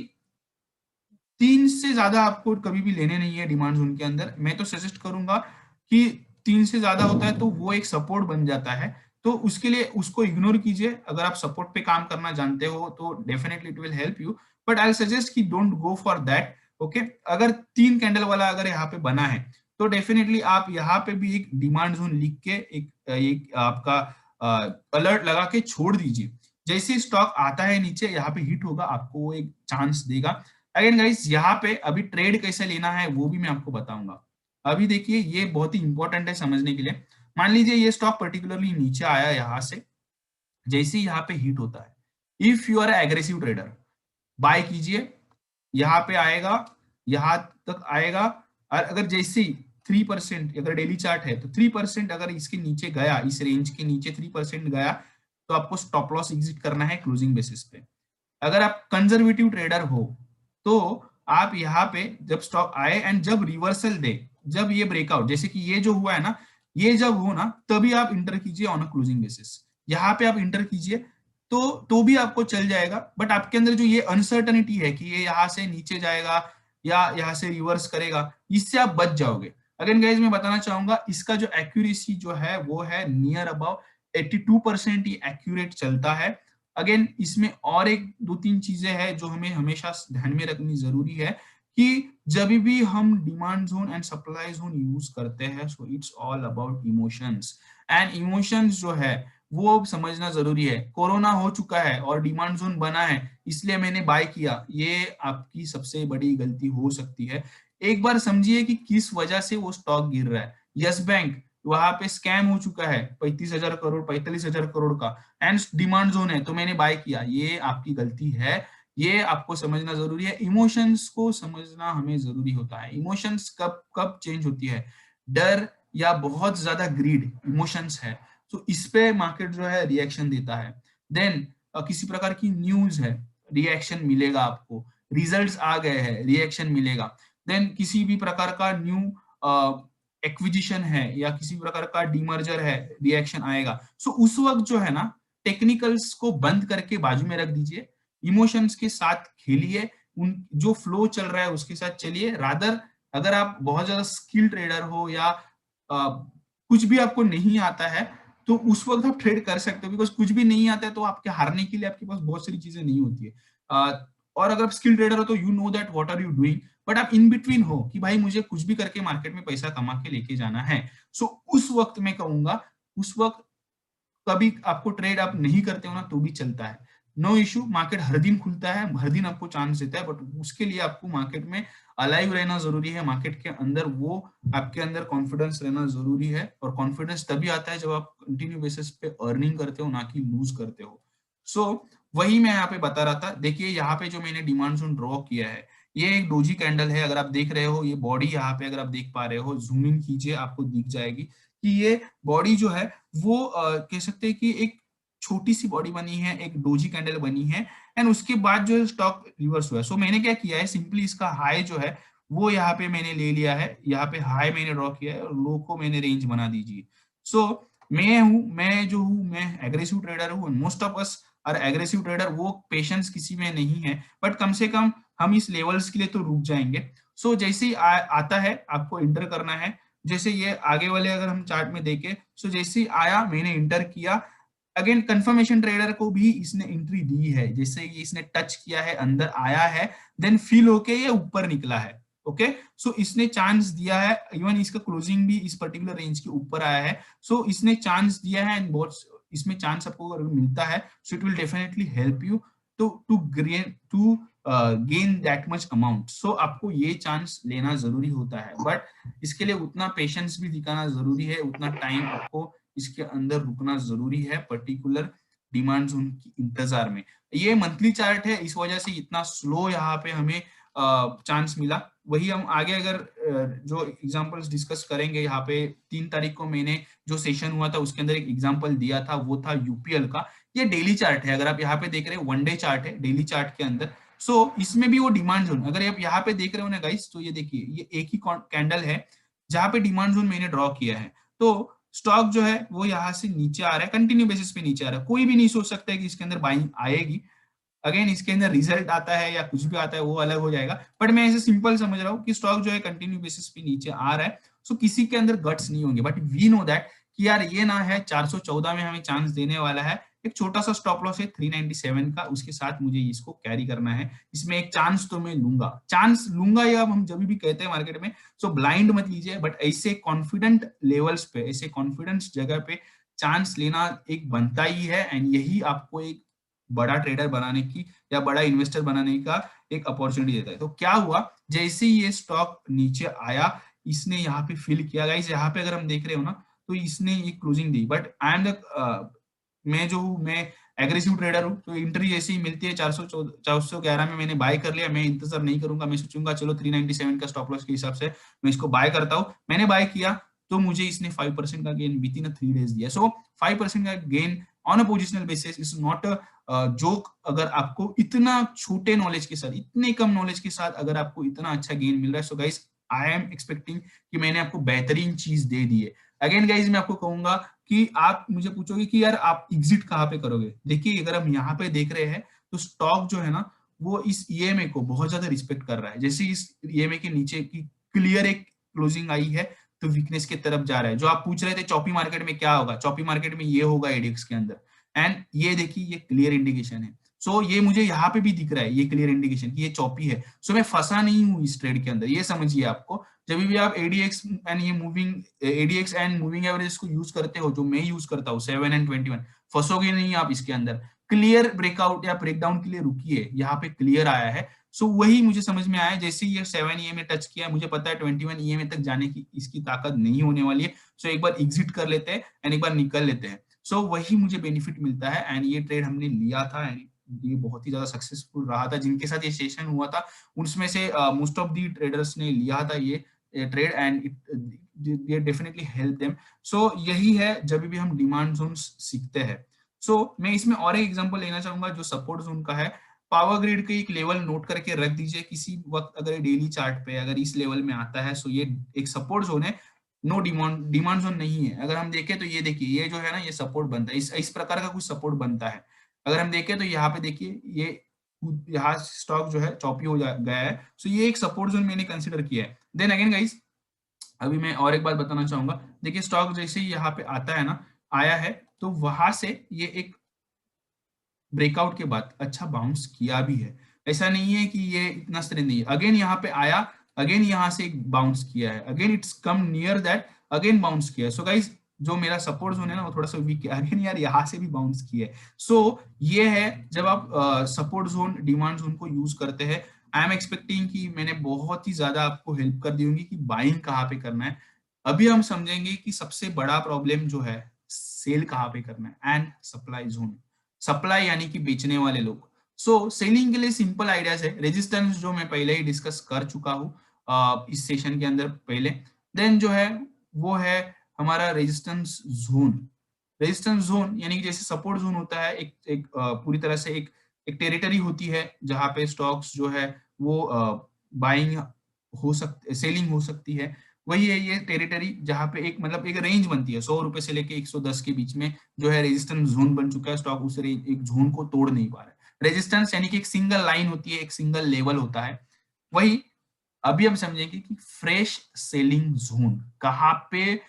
3 से ज्यादा आपको कभी भी लेने नहीं है डिमांड जोन के अंदर। मैं तो सजेस्ट करूंगा कि 3 से ज्यादा होता है तो वो एक सपोर्ट बन जाता है, तो उसके लिए उसको इग्नोर कीजिए। अगर आप सपोर्ट पे काम करना जानते हो तो definitely it will help you, but I suggest कि don't go for that. Okay, अगर 3 कैंडल वाला अगर यहाँ पे बना है, तो डेफिनेटली आप यहाँ पे भी एक डिमांड जोन लिख के एक आपका अलर्ट लगा के छोड़ दीजिए। जैसे स्टॉक आता है नीचे, यहाँ पे हिट होगा, आपको वो एक चांस देगा। अगेन गाइस यहाँ पे अभी ट्रेड कैसे लेना है वो भी मैं आपको बताऊंगा। अभी देखिए ये बहुत ही इंपॉर्टेंट है समझने के लिए। मान लीजिए ये स्टॉक पर्टिकुलरली नीचे आया यहाँ से, जैसे ही यहाँ पे हिट होता है, if you are aggressive trader, buy कीजिए। यहाँ पे आएगा, यहाँ तक आएगा, और अगर जैसे ही 3%, अगर डेली चार्ट है तो 3% अगर इसके नीचे गया, इस रेंज के नीचे 3% गया, तो आपको स्टॉप लॉस एग्जिट करना है क्लोजिंग बेसिस पे। अगर आप कंजर्वेटिव ट्रेडर हो, तो आप यहाँ पे जब स्टॉक आए एंड जब रिवर्सल दे, जब ये ब्रेकआउट, जैसे कि ये जो हुआ है ना, ये जब हो ना, तभी आप इंटर कीजिए ऑन अ क्लोजिंग बेसिस। यहाँ पे आप इंटर कीजिए, तो भी आपको चल जाएगा, बट आपके अंदर जो ये अनसर्टनिटी है कि ये यहाँ से नीचे जाएगा या यहाँ से रिवर्स करेगा, इससे आप बच जाओगे। अगेन गाइज मैं बताना चाहूंगा, इसका जो एक्यूरेसी जो है वो है नियर अबाउट 82% ही एक्यूरेट चलता है। अगेन इसमें और एक दो तीन चीजें हैं जो हमें हमेशा ध्यान में रखनी जरूरी है, कि जब भी हम demand zone and supply zone use करते हैं, so it's all about emotions. And emotions जो है वो समझना जरूरी है। कोरोना हो चुका है और डिमांड जोन बना है, इसलिए मैंने बाय किया, ये आपकी सबसे बड़ी गलती हो सकती है। एक बार समझिए कि किस वजह से वो स्टॉक गिर रहा है। यस बैंक, वहां पे स्कैम हो चुका है 35,000 करोड़, 45,000 करोड़ का, एंड डिमांड जोन है तो मैंने बाय किया, ये आपकी गलती है। ये आपको समझना जरूरी है। इमोशंस को समझना हमें जरूरी होता है। इमोशंस कब कब चेंज होती है, डर या बहुत ज्यादा ग्रीड इमोशंस है, तो इस पे मार्केट जो है रिएक्शन देता है। देन किसी प्रकार की न्यूज है, रिएक्शन मिलेगा आपको। रिजल्ट्स आ गए हैं, रिएक्शन मिलेगा। देन किसी भी प्रकार का न्यू एक्विजिशन है या किसी प्रकार का डीमर्जर है, रिएक्शन आएगा। सो उस वक्त जो है ना, टेक्निकल्स को बंद करके बाजू में रख दीजिए, इमोशंस के साथ खेलिए, उन जो फ्लो चल रहा है उसके साथ चलिए। रादर अगर आप बहुत ज्यादा स्किल ट्रेडर हो या कुछ भी आपको नहीं आता है, तो उस वक्त आप ट्रेड कर सकते हो, बिकॉज कुछ भी नहीं आता है तो आपके हारने के लिए आपके पास बहुत सारी चीजें नहीं होती है। और अगर आप स्किल ट्रेडर हो तो you know that what are you doing, but आप इन बिटवीन हो कि भाई मुझे कुछ भी करके मार्केट में पैसा कमा के लेके जाना है। सो उस वक्त मैं कहूंगा, उस वक्त कभी आपको ट्रेड आप नहीं करते हो ना तो भी चलता है, नो इश्यू। मार्केट हर दिन खुलता है, हर दिन आपको चांस देता है, बट उसके लिए आपको मार्केट में अलाइव रहना जरूरी है। मार्केट के अंदर वो आपके अंदर कॉन्फिडेंस रहना जरूरी है, और कॉन्फिडेंस तभी आता है जब आप कंटिन्यू बेसिस पे अर्निंग करते हो, ना कि लूज करते हो। वही मैं यहाँ पे बता रहा था। देखिए यहाँ पे जो मैंने डिमांड जोन ड्रॉ किया है, ये एक डोजी कैंडल है। अगर आप देख रहे हो, ये बॉडी यहाँ पे अगर आप देख पा रहे हो, जूम इन कीजिए, आपको दिख जाएगी कि ये बॉडी जो है वो कह सकते हैं कि एक छोटी सी बॉडी बनी है, एक डोजी कैंडल बनी है, एंड उसके बाद जो है स्टॉक रिवर्स हुआ है। सो मैंने क्या किया है, सिंपली इसका हाई जो है वो यहाँ पे मैंने ले लिया है, यहाँ पे हाई मैंने ड्रॉ किया है और लो को मैंने रेंज बना दीजिए। मैं जो हूँ, मैं एग्रेसिव ट्रेडर हूँ। मोस्ट ऑफ अस और एग्रेसिव ट्रेडर, वो पेशेंस किसी में नहीं है, बट कम से कम हम इस लेवल्स के लिए तो रुक जाएंगे। जैसे ही आता है आपको इंटर करना है। जैसे ये आगे वाले अगर हम चार्ट में देखें, जैसे ही आया मैंने इंटर किया, अगेन कंफर्मेशन ट्रेडर को भी इसने एंट्री दी है, जैसे ये इसने टच किया है, अंदर आया है, देन फिल होके ये ऊपर निकला है। ओके, सो इसने चांस दिया है, इवन इसका क्लोजिंग भी इस पर्टिकुलर रेंज के ऊपर आया है, सो इसने चांस दिया है एंड बहुत इसमें चांस आपको अगर मिलता है so it will definitely help you to gain that much amount. So आपको ये चांस लेना जरूरी होता है, बट इसके लिए उतना पेशेंस भी दिखाना जरूरी है, उतना टाइम आपको इसके अंदर रुकना जरूरी है पर्टिकुलर डिमांड जोन की इंतजार में। ये मंथली चार्ट है, इस वजह से इतना स्लो यहाँ पे हमें चांस मिला। वही हम आगे अगर जो एग्जांपल्स डिस्कस करेंगे, यहाँ पे 3 तारीख को मैंने जो सेशन हुआ था उसके अंदर एक एग्जांपल दिया था, वो था यूपीएल का। ये डेली चार्ट है, अगर आप यहाँ पे देख रहे हैं वन डे चार्ट है डेली चार्ट के अंदर। सो इसमें भी वो डिमांड जोन, अगर आप यहाँ पे देख रहे हो ना गाइस, तो ये देखिए ये एक ही कैंडल है जहां पे डिमांड जोन मैंने ड्रॉ किया है। तो स्टॉक जो है वो यहाँ से नीचे आ रहा है, कंटिन्यू बेसिस पे नीचे आ रहा है, कोई भी नहीं सोच सकता है कि इसके अंदर बाइंग आएगी। अगेन इसके अंदर रिजल्ट आता है या कुछ भी आता है वो अलग हो जाएगा, बट मैं ऐसे सिंपल समझ रहा हूँ कि स्टॉक जो है कंटिन्यू बेसिस पे नीचे आ रहा है। सो किसी के अंदर गट्स नहीं होंगे, बट वी नो दैट कि यार ये ना है 414 में हमें चांस देने वाला है, एक छोटा सा स्टॉप लॉस है 397 का, उसके साथ मुझे इसको कैरी करना है, इसमें एक चांस तो मैं लूंगा। चांस लूंगा या हम जब भी कहते हैं मार्केट में, सो ब्लाइंड मत लीजिए, बट ऐसे कॉन्फिडेंट लेवल्स पे, ऐसे कॉन्फिडेंस जगह पे चांस लेना एक बनता ही है, एंड यही आपको एक बड़ा ट्रेडर बनाने की या बड़ा इन्वेस्टर बनाने का एक अपॉर्चुनिटी देता है। तो क्या हुआ, जैसे ही ये स्टॉक नीचे आया, इसने यहाँ पे फिल किया गाइस, यहाँ पे अगर हम देख रहे हो ना, तो इसने ये closing the, but I am the मैं एग्रेसिव ट्रेडर हूँ, तो एंट्री जैसे ही मिलती है 411 में मैंने बाय कर लिया, मैं इंतजार नहीं करूंगा, मैं सोचूंगा चलो 397 का स्टॉप लॉस के हिसाब से मैं इसको बाय करता हूँ। मैंने बाय किया तो मुझे इसने 5% का गेन विद इन 3 डेज दिया। सो 5% का gain on a positional basis is not a joke. अगर आपको इतना छोटे नॉलेज के साथ, इतने कम नॉलेज के साथ अगर आपको इतना अच्छा गेन मिल रहा है, so guys I am expecting कि मैंने आपको बेहतरीन चीज दे दी है। अगेन गाइज मैं आपको कहूंगा कि आप मुझे पूछोगे कि यार आप एग्जिट कहाँ पे करोगे। देखिए अगर हम यहाँ पे देख रहे हैं तो स्टॉक जो है ना वो इस ईएमए को बहुत ज्यादा रिस्पेक्ट कर रहा है। जैसे इस ईएमए के नीचे की क्लियर एक क्लोजिंग आई है तो वीकनेस की तरफ जा रहा है। जो आप पूछ रहे थे चॉपी मार्केट में क्या होगा, चॉपी मार्केट में ये होगा एडीएक्स के अंदर, एंड ये देखिए ये क्लियर इंडिकेशन है। सो ये मुझे यहाँ पे भी दिख रहा है ये क्लियर इंडिकेशन कि ये चॉपी है। सो मैं फंसा नहीं हूँ इस ट्रेड के अंदर, ये समझिए। आपको जब भी आप एडीएक्स एंड ये moving ADX and moving average को यूज करते हो, जो मैं यूज करता हूँ 7 एंड 21, फंसोगे नहीं आप इसके अंदर। क्लियर ब्रेकआउट या ब्रेकडाउन के लिए रुकिए, यहाँ पे क्लियर आया है। सो वही मुझे समझ में आया, जैसे ये 7 ईएमए टच किया, मुझे पता है 21 ईएमए तक जाने की इसकी ताकत नहीं होने वाली है। सो एक बार एग्जिट कर लेते हैं एंड एक बार निकल लेते हैं। सो वही मुझे बेनिफिट मिलता है, एंड ये ट्रेड हमने लिया था एंड ये बहुत ही ज्यादा सक्सेसफुल रहा था। जिनके साथ ये सेशन हुआ था उसमें से मोस्ट ऑफ दी ट्रेडर्स ने लिया था ये trade, and it definitely help them. So यही है जब भी हम डिमांड जोन सीखते हैं। सो मैं इसमें और एक एग्जांपल लेना चाहूंगा जो सपोर्ट जोन का है। पावर ग्रिड का एक लेवल नोट करके रख दीजिए किसी वक्त, अगर डेली चार्ट पे अगर इस लेवल में आता है, सो ये एक सपोर्ट जोन है, नो डिमांड जोन नहीं है। अगर हम देखें तो ये देखिए ये जो है ना ये सपोर्ट बनता है, इस प्रकार का कुछ सपोर्ट बनता है। अगर हम देखें तो यहाँ पे देखिए ये यहाँ स्टॉक जो है चॉपी हो गया है। सो ये एक सपोर्ट जोन मैंने कंसिडर किया है। देन अगेन गाइस अभी मैं और एक बात बताना चाहूंगा। देखिए स्टॉक जैसे ही यहाँ पे आता है ना, आया है, तो वहां से ये एक ब्रेकआउट के बाद अच्छा बाउंस किया भी है। ऐसा नहीं है कि ये इतना स्ट्रेंथ नहीं है। अगेन यहाँ पे आया, अगेन यहाँ से एक बाउंस किया है, again it's come near that, again bounce किया है। सो गाइस जो मेरा सपोर्ट जोन है ना वो थोड़ा सा वीक है, अगेन यार यहाँ से भी बाउंस किया है। सो ये है जब आप सपोर्ट जोन डिमांड जोन को यूज करते हैं, आई एम एक्सपेक्टिंग कि मैंने बहुत ही ज्यादा आपको हेल्प कर दी होंगी कि बाइंग कहाँ पे करना है। अभी हम समझेंगे कि सबसे बड़ा प्रॉब्लम जो है सेल कहाँ पे करना है, एंड सप्लाई जोन। सप्लाई यानी कि बेचने वाले लोग। सो सेलिंग के लिए सिंपल आइडियाज है, रेजिस्टेंस जो मैं पहले ही डिस्कस कर चुका हूँ इस सेशन के अंदर पहले। देन जो है वो है हमारा रेजिस्टेंस जोन। रेजिस्टेंस जोन यानी कि जैसे सपोर्ट जोन होता है, एक पूरी तरह से एक टेरिटरी होती है जहां पे स्टॉक्स जो है वो बाइंग हो सकते, सेलिंग हो सकती है। वही है ये टेरिटरी जहां पे एक मतलब एक रेंज बनती है 100 रुपए से लेके 110 के बीच में, जो है रेजिस्टेंस जोन बन चुका है। स्टॉक उस एक जोन को तोड़ नहीं पा रहा है। रेजिस्टेंस यानी कि एक सिंगल लाइन होती है, एक सिंगल लेवल होता है। वही अभी हम समझेंगे कि फ्रेश सेलिंग जोन कहाँ पे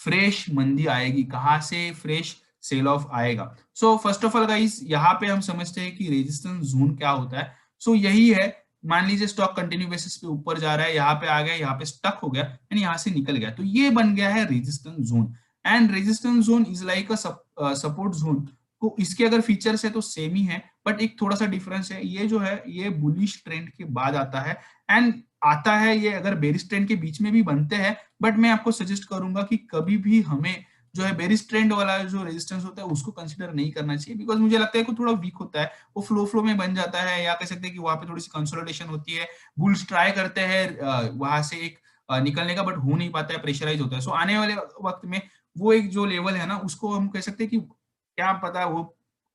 फ्रेश मंदी आएगी, कहाँ से फ्रेश सेल ऑफ आएगा। So first of all guys, यहाँ पे हम समझते हैं कि रेजिस्टेंस जोन क्या होता है। सो यही है, मान लीजिए स्टॉक कंटिन्यू बेसिस पे ऊपर जा रहा है, यहाँ पे आ गया, यहाँ पे स्टक हो गया एंड यहाँ से निकल गया, तो ये बन गया है resistance zone. And resistance zone is like a support zone. तो इसके अगर फीचर्स है तो सेम ही है, बट एक थोड़ा सा डिफरेंस है, ये जो है ये बुलिश ट्रेंड के बाद आता है एंड आता है ये अगर बेरिश ट्रेंड के बीच में भी बनते हैं, बट मैं आपको सजेस्ट करूंगा कि कभी भी हमें जो है बेरिश ट्रेंड वाला जो रेजिस्टेंस होता है उसको कंसीडर नहीं करना चाहिए, बिकॉज मुझे लगता है कि थोड़ा वीक होता है, वो फ्लो में बन जाता है, या कह सकते हैं कि वहां पे थोड़ी सी कंसोलिडेशन होती है, बुल्स ट्राई करते हैं वहां से एक निकलने का, बट हो नहीं पाता है, प्रेशराइज होता है। सो आने वाले वक्त में वो एक जो लेवल है ना, उसको हम कह सकते हैं कि क्या पता वो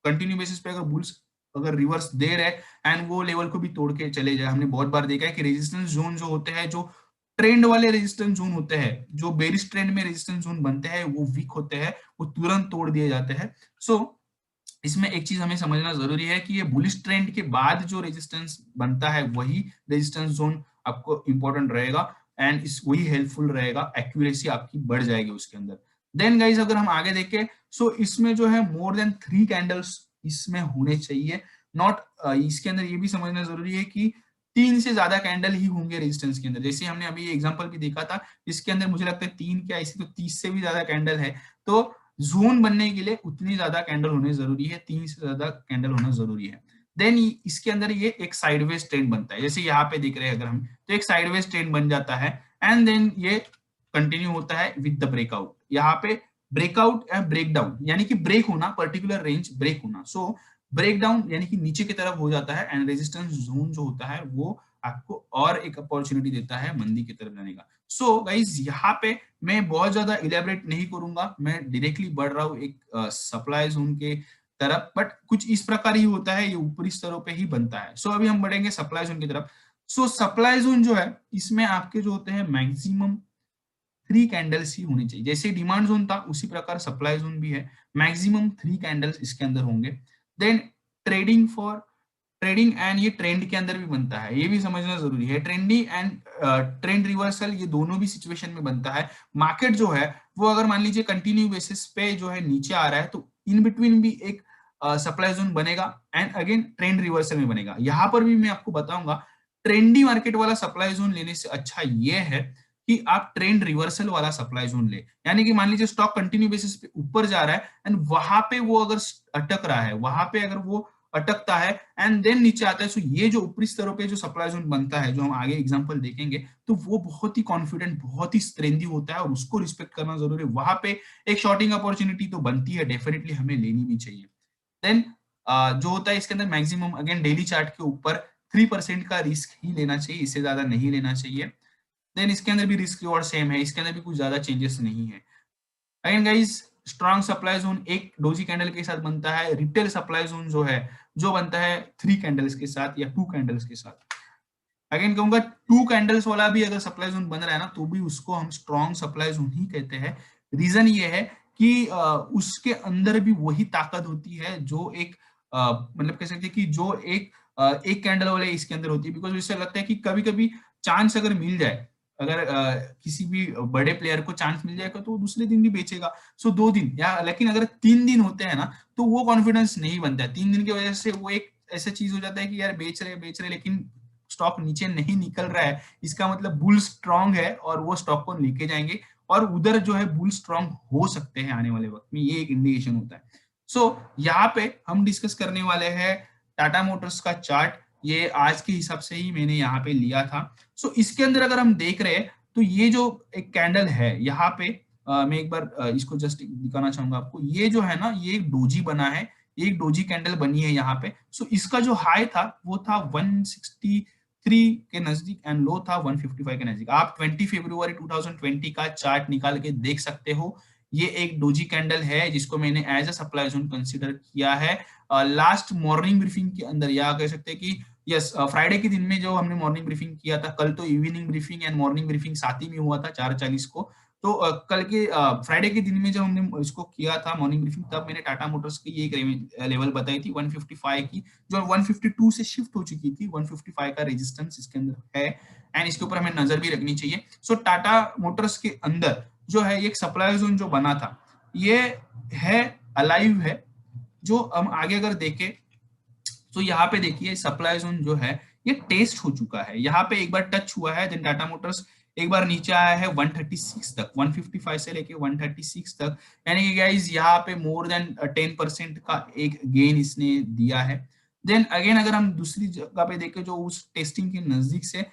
कंटिन्यू बेसिस पे अगर बुल्स अगर रिवर्स दे रहे एंड वो लेवल को भी तोड़ के चले जाए। हमने बहुत बार देखा है कि रेजिस्टेंस जोन जो होते हैं, जो ट्रेंड वाले रेजिस्टेंस जोन होते हैं, जो बेरिश ट्रेंड में रेजिस्टेंस जोन बनते हैं, वो वीक होते हैं, वो तुरंत तोड़ दिए जाते हैं। सो इसमें एक चीज हमें समझना जरूरी है कि ये बुलिश ट्रेंड के बाद जो रेजिस्टेंस बनता है वही रेजिस्टेंस जोन आपको इंपॉर्टेंट रहेगा एंड इस वही हेल्पफुल रहेगा, एक्यूरेसी आपकी बढ़ जाएगी उसके अंदर। देन गाइस अगर हम आगे देखें, सो इसमें जो है मोर देन 3 कैंडल्स इसमें होने चाहिए, नॉट इसके अंदर ये भी समझना जरूरी है कि 3 से ज्यादा कैंडल ही होंगे रेजिस्टेंस के अंदर। जैसे हमने अभी एग्जांपल भी देखा था, इसके अंदर मुझे लगता है 3 क्या, इसी तो 30 से भी ज्यादा कैंडल है, तो जोन बनने के लिए उतनी ज्यादा कैंडल होने जरूरी है, 3 से ज्यादा कैंडल होना जरूरी है। देन इसके अंदर ये एक साइडवेज ट्रेंड बनता है, जैसे यहाँ पे देख रहे हैं अगर हम, तो एक साइडवेज ट्रेंड बन जाता है एंड देन ये कंटिन्यू होता है विद द ब्रेकआउट। यहाँ पे ब्रेकआउट एंड ब्रेकडाउन, यानी कि ब्रेक होना, पर्टिकुलर रेंज ब्रेक होना। सो ब्रेक डाउन यानी कि नीचे की तरफ हो जाता है एंड रेजिस्टेंस जोन जो होता है वो आपको और एक अपॉर्चुनिटी देता है मंदी की तरफ जाने का। सो गाइज यहाँ पे मैं बहुत ज्यादा इलेबरेट नहीं करूंगा, मैं डायरेक्टली बढ़ रहा हूँ एक सप्लाई जोन के तरफ, बट कुछ इस प्रकार ही होता है, ये ऊपरी स्तरों पे ही बनता है। सो अभी हम बढ़ेंगे सप्लाई जोन की तरफ। सो सप्लाई जोन जो है, इसमें आपके जो होते हैं मैक्सिमम 3 कैंडल्स ही होनी चाहिए। जैसे डिमांड जोन था उसी प्रकार सप्लाई जोन भी है, मैक्सिमम 3 कैंडल्स इसके अंदर होंगे। देन ट्रेडिंग एंड ये ट्रेंड के अंदर भी बनता है, ये भी समझना जरूरी है। ट्रेंडिंग एंड ट्रेंड रिवर्सल ये दोनों भी सिचुएशन में बनता है। मार्केट जो है वो अगर मान लीजिए कंटिन्यू बेसिस पे जो है नीचे आ रहा है, तो इन बिटवीन भी एक सप्लाई जोन बनेगा एंड अगेन ट्रेंड रिवर्सल में बनेगा। यहाँ पर भी मैं आपको बताऊंगा, ट्रेंडी मार्केट वाला सप्लाई जोन लेने से अच्छा ये है कि आप ट्रेंड रिवर्सल वाला सप्लाई जोन ले, यानी कि मान लीजिए स्टॉक कंटिन्यू बेसिस पे ऊपर जा रहा है एंड वहां पे वो अगर अटक रहा है, वहां पे अगर वो अटकता है एंड देन नीचे आता है, सो ये जो ऊपरी स्तरों पे जो सप्लाई जोन बनता है, जो हम आगे एग्जांपल देखेंगे, तो वो बहुत ही कॉन्फिडेंट, बहुत ही स्ट्रेंदी होता है और उसको रिस्पेक्ट करना जरूरी है। वहां पे एक शॉर्टिंग अपॉर्चुनिटी तो बनती है, डेफिनेटली हमें लेनी भी चाहिए। देन जो होता है इसके अंदर मैक्सिमम अगेन डेली चार्ट के ऊपर 3% का रिस्क ही लेना चाहिए, इससे ज्यादा नहीं लेना चाहिए। देन इसके अंदर भी रिस्क रिवॉर्ड सेम है, इसके अंदर भी कुछ ज्यादा चेंजेस नहीं है। Again guys, strong supply zone एक डोजी कैंडल के साथ बनता है, रिटेल सप्लाई जोन जो है जो बनता है 3 कैंडल्स के साथ या 2 कैंडल्स के साथ। अगेन कहूंगा 2 कैंडल्स वाला भी अगर सप्लाई जोन बन रहा है ना, तो भी उसको हम स्ट्रॉन्ग सप्लाई जोन ही कहते हैं। रीजन ये है कि उसके अंदर भी वही ताकत होती है जो एक मतलब कह सकते हैं कि जो एक कैंडल वाले इसके अंदर होती है, बिकॉज इससे लगता है कि कभी कभी चांस अगर मिल जाए, अगर किसी भी बड़े प्लेयर को चांस मिल जाएगा तो वो दूसरे दिन भी बेचेगा। सो 2 दिन या लेकिन अगर 3 दिन होते हैं ना, तो वो कॉन्फिडेंस नहीं बनता है। 3 दिन की वजह से वो एक ऐसा चीज हो जाता है कि यार बेच रहे लेकिन स्टॉक नीचे नहीं निकल रहा है, इसका मतलब बुल स्ट्रांग है और वो स्टॉक को लेके जाएंगे और उधर जो है बुल स्ट्रांग हो सकते हैं आने वाले वक्त में, ये एक इंडिकेशन होता है। सो यहाँ पे हम डिस्कस करने वाले हैं टाटा मोटर्स का चार्ट, ये आज के हिसाब से ही मैंने यहाँ पे लिया था। सो इसके अंदर अगर हम देख रहे हैं, तो ये जो एक कैंडल है यहाँ पे मैं एक बार इसको जस्ट दिखाना चाहूंगा आपको। ये जो है ना, ये एक डोजी बना है, एक डोजी कैंडल बनी है यहाँ पे। सो इसका जो हाई था वो था 163 के नजदीक एंड लो था 155 के नजदीक। आप 20 फरवरी 2020 का चार्ट निकाल के देख सकते हो। ये एक डोजी कैंडल है जिसको मैंने as a supply zone consider किया है। लास्ट मॉर्निंग ब्रीफिंग के अंदर, या कह सकते हैं कि यस फ्राइडे के दिन में जो हमने मॉर्निंग ब्रीफिंग किया था, कल तो evening briefing and morning briefing साथ ही में हुआ था 4:40 को। तो कल के फ्राइडे के दिन में जब हमने इसको किया था मॉर्निंग ब्रीफिंग, तब मैंने टाटा मोटर्स की एक लेवल बताई थी 155 की, जो 152 से शिफ्ट हो चुकी थी। 155 का रेजिस्टेंस इसके अंदर है एंड इसके ऊपर हमें नजर भी रखनी चाहिए। सो टाटा मोटर्स के अंदर जो है एक सप्लाई जोन जो बना था, ये है अलाइव है। जो हम आगे अगर देखें तो यहाँ पे देखिए सप्लाई जोन जो है ये टेस्ट हो चुका है, यहाँ पे एक बार टच हुआ है, देन टाटा मोटर्स एक बार नीचे आया है 136 तक, 155 से लेके 136 तक, यानी कि गाइस यहाँ पे मोर देन 10% का एक गेन इसने दिया है। देन अगेन अगर हम दूसरी जगह पे देखें जो उस टेस्टिंग के नजदीक से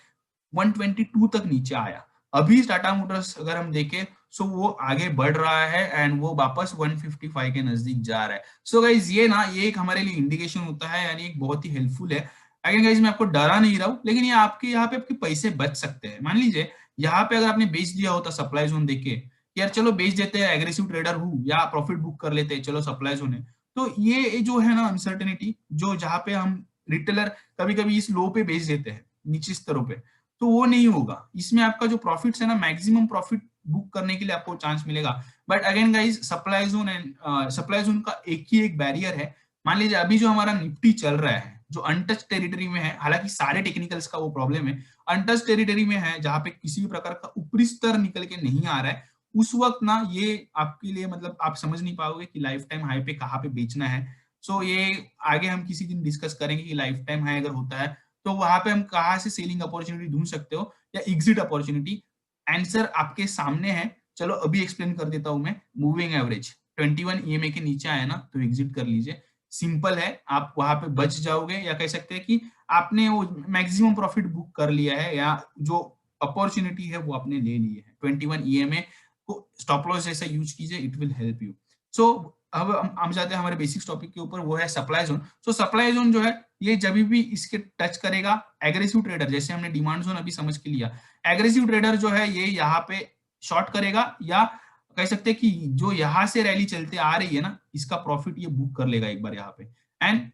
122 तक नीचे आया, अभी टाटा मोटर्स अगर हम देखें सो वो आगे बढ़ रहा है एंड वो वापस 155 के नजदीक जा रहा है। सो गाइज ये ना ये एक हमारे लिए इंडिकेशन होता है, यानी एक बहुत ही हेल्पफुल है। अगेन गाइज मैं आपको डरा नहीं रहा हूँ, लेकिन ये आपके यहाँ पे आपके पैसे बच सकते हैं। मान लीजिए यहाँ पे अगर आपने बेच दिया होता सप्लाई जोन देख के, यार चलो बेच देते हैं, एग्रेसिव ट्रेडर हूँ या प्रॉफिट बुक कर लेते हैं, चलो सप्लाई जोन है, तो ये जो है ना अनसर्टेनिटी जो जहाँ पे हम रिटेलर कभी कभी इस लो पे बेच देते हैं नीचे स्तरों पे, तो वो नहीं होगा। इसमें आपका जो प्रॉफिट्स है ना मैक्सिमम प्रॉफिट बुक करने के लिए आपको चांस मिलेगा। But again guys supply zone and supply zone का एक ही एक बैरियर है। मान लीजिए अभी जो हमारा निफ्टी चल रहा है जो अनटच टेरिटरी में है, हालांकि सारे टेक्निकल्स का वो प्रॉब्लम है, अनटच टेरिटरी में है जहां पे किसी भी प्रकार का ऊपरी स्तर निकल के नहीं आ रहा है, उस वक्त ना ये आपके लिए मतलब आप समझ नहीं पाओगे कि लाइफ टाइम हाई पे कहाँ पे बेचना है। सो ये आगे हम किसी दिन डिस्कस करेंगे कि लाइफ टाइम हाई अगर होता है तो वहां पे हम कहाँ से सेलिंग अपॉर्चुनिटी ढूंढ सकते हो या एग्जिट अपॉर्चुनिटी। आंसर आपके सामने है, चलो अभी एक्सप्लेन कर देता हूं मैं। मूविंग एवरेज 21 ईएमए के नीचे आया ना तो एग्जिट कर लीजिए, सिंपल है, आप वहां पे बच जाओगे, या कह सकते हैं कि आपने वो मैक्सिमम प्रॉफिट बुक कर लिया है या जो अपॉर्चुनिटी है वो आपने ले ली है। 21 ईएमए को स्टॉप लॉस जैसा यूज कीजिए, इट विल हेल्प यू। सो अब हम जाते हैं हमारे बेसिक्स टॉपिक के ऊपर, वो है सप्लाई जोन। सो सप्लाई जोन जो है ये जब भी इसके टच करेगा, एग्रेसिव ट्रेडर जैसे हमने डिमांड जोन अभी समझ के लिया, एग्रेसिव ट्रेडर जो है ये यहाँ पे शॉर्ट करेगा, या कह सकते हैं कि जो यहाँ से रैली चलते आ रही है ना इसका प्रॉफिट ये बुक कर लेगा एक बार यहाँ पे। एंड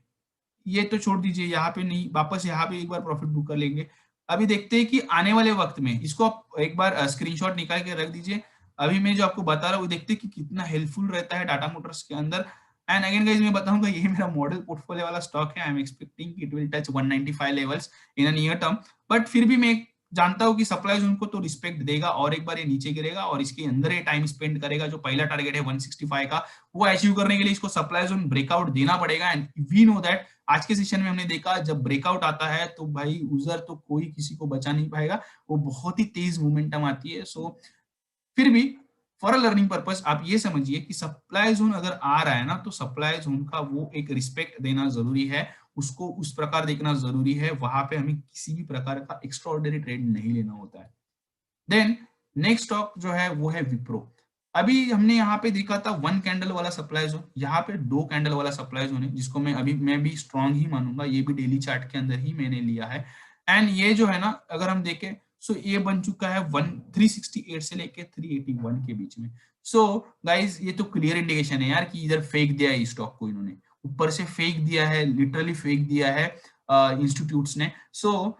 ये तो छोड़ दीजिए, यहाँ पे नहीं, वापस यहाँ पे एक बार प्रॉफिट बुक कर लेंगे। अभी देखते हैं कि आने वाले वक्त में इसको आप एक बार स्क्रीनशॉट निकाल के रख दीजिए। अभी मैं जो आपको बता रहा हूँ देखते हैं कि कितना हेल्पफुल रहता है टाटा मोटर्स के अंदर। एंड अगेन गाइस मैं बताऊंगा ये मेरा मॉडल पोर्टफोलियो वाला स्टॉक है, आई am expecting it will touch 195 levels in a near term. But फिर भी मैं जानता हूं कि सप्लाई जोन को तो रिस्पेक्ट देगा और एक बार ये नीचे गिरेगा और इसके अंदर ये टाइम स्पेंड करेगा। जो पहला टारगेट है 165 का वो अचीव करने के लिए इसको सप्लाई जोन ब्रेकआउट देना पड़ेगा। एंड वी नो दैट आज के सेशन में हमने देखा जब ब्रेकआउट आता है तो भाई उधर तो कोई किसी को बचा नहीं पाएगा, वो बहुत ही तेज मोमेंटम आती है। सो फिर भी फॉर अ लर्निंग पर्पस आप ये समझिए कि सप्लाई जोन अगर आ रहा है ना तो सप्लाई जोन का वो एक रिस्पेक्ट देना जरूरी है, उसको उस प्रकार देखना जरूरी है, वहां पे हमें किसी भी प्रकार का एक्स्ट्राऑर्डिनरी ट्रेड नहीं लेना होता है। देन नेक्स्ट स्टॉक जो है वो है विप्रो। अभी हमने यहाँ पे देखा था वन कैंडल वाला सप्लाई जोन, यहाँ पे दो कैंडल वाला सप्लाई जोन है जिसको मैं भी स्ट्रॉन्ग ही मानूंगा, ये भी डेली चार्ट के अंदर ही मैंने लिया है। एंड ये जो है ना अगर हम देखें सो ये बन चुका है 368 से लेके 381 के बीच में। सो गाइज ये तो क्लियर इंडिकेशन है यार कि इधर फेक दिया है स्टॉक को, इन्होंने ऊपर से फेक दिया है, लिटरली फेक दिया है इंस्टीट्यूट्स ने। सो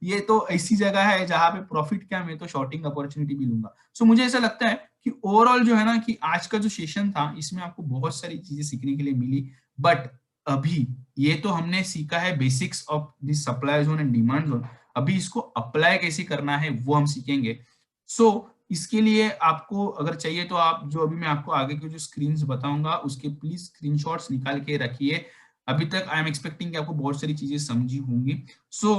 ये तो ऐसी जगह है जहां पे प्रॉफिट क्या, मैं तो शॉर्टिंग अपॉर्चुनिटी भी लूंगा। सो मुझे ऐसा लगता है कि ओवरऑल जो है ना कि आज का जो सेशन था इसमें आपको बहुत सारी चीजें सीखने के लिए मिली। बट अभी ये तो हमने सीखा है basics of this supply zone and demand zone, अभी इसको अप्लाई कैसे करना है वो हम सीखेंगे। सो इसके लिए आपको अगर चाहिए तो आप जो अभी मैं आपको आगे के जो स्क्रीन्स बताऊंगा उसके प्लीज स्क्रीनशॉट्स निकाल के रखिए। अभी तक आई एम एक्सपेक्टिंग कि आपको बहुत सारी चीजें समझी होंगी। सो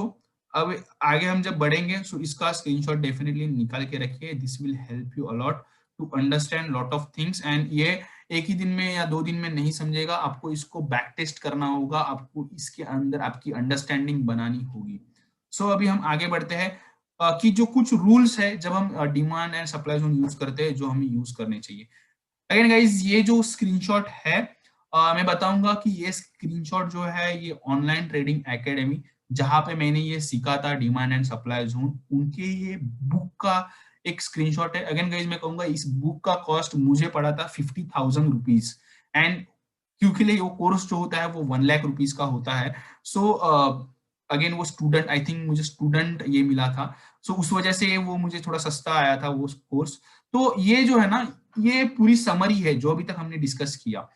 अब आगे हम जब बढ़ेंगे सो इसका स्क्रीनशॉट डेफिनेटली निकाल के रखिए, this will help you a lot to understand lot of things. And ये एक ही दिन में या 2 दिन में नहीं समझेगा, आपको इसको बैक टेस्ट करना होगा, आपको इसके अंदर आपकी अंडरस्टैंडिंग बनानी होगी। सो अभी हम आगे बढ़ते हैं कि जो कुछ रूल्स है जब हम demand and supply zone use करते हैं जो हमें यूज करने चाहिए। अगेन गाइज ये जो स्क्रीनशॉट है मैं बताऊंगा कि ये स्क्रीनशॉट जो है ये ऑनलाइन ट्रेडिंग एकेडमी जहां पे मैंने ये सीखा था डिमांड एंड सप्लाई जोन, उनके ये बुक का एक स्क्रीनशॉट है। अगेन गाइज मैं कहूंगा इस बुक का कॉस्ट मुझे पड़ा था 50,000 रुपीज। एंड क्योंकि लिए वो कोर्स जो होता है वो 1 लाख रुपीज का होता है। सो अगेन वो स्टूडेंट, आई थिंक मुझे स्टूडेंट ये मिला था, सो उस वजह से वो मुझे थोड़ा सस्ता आया था वो कोर्स। तो ये जो है ना ये पूरी समरी है जो अभी तक हमने डिस्कस किया।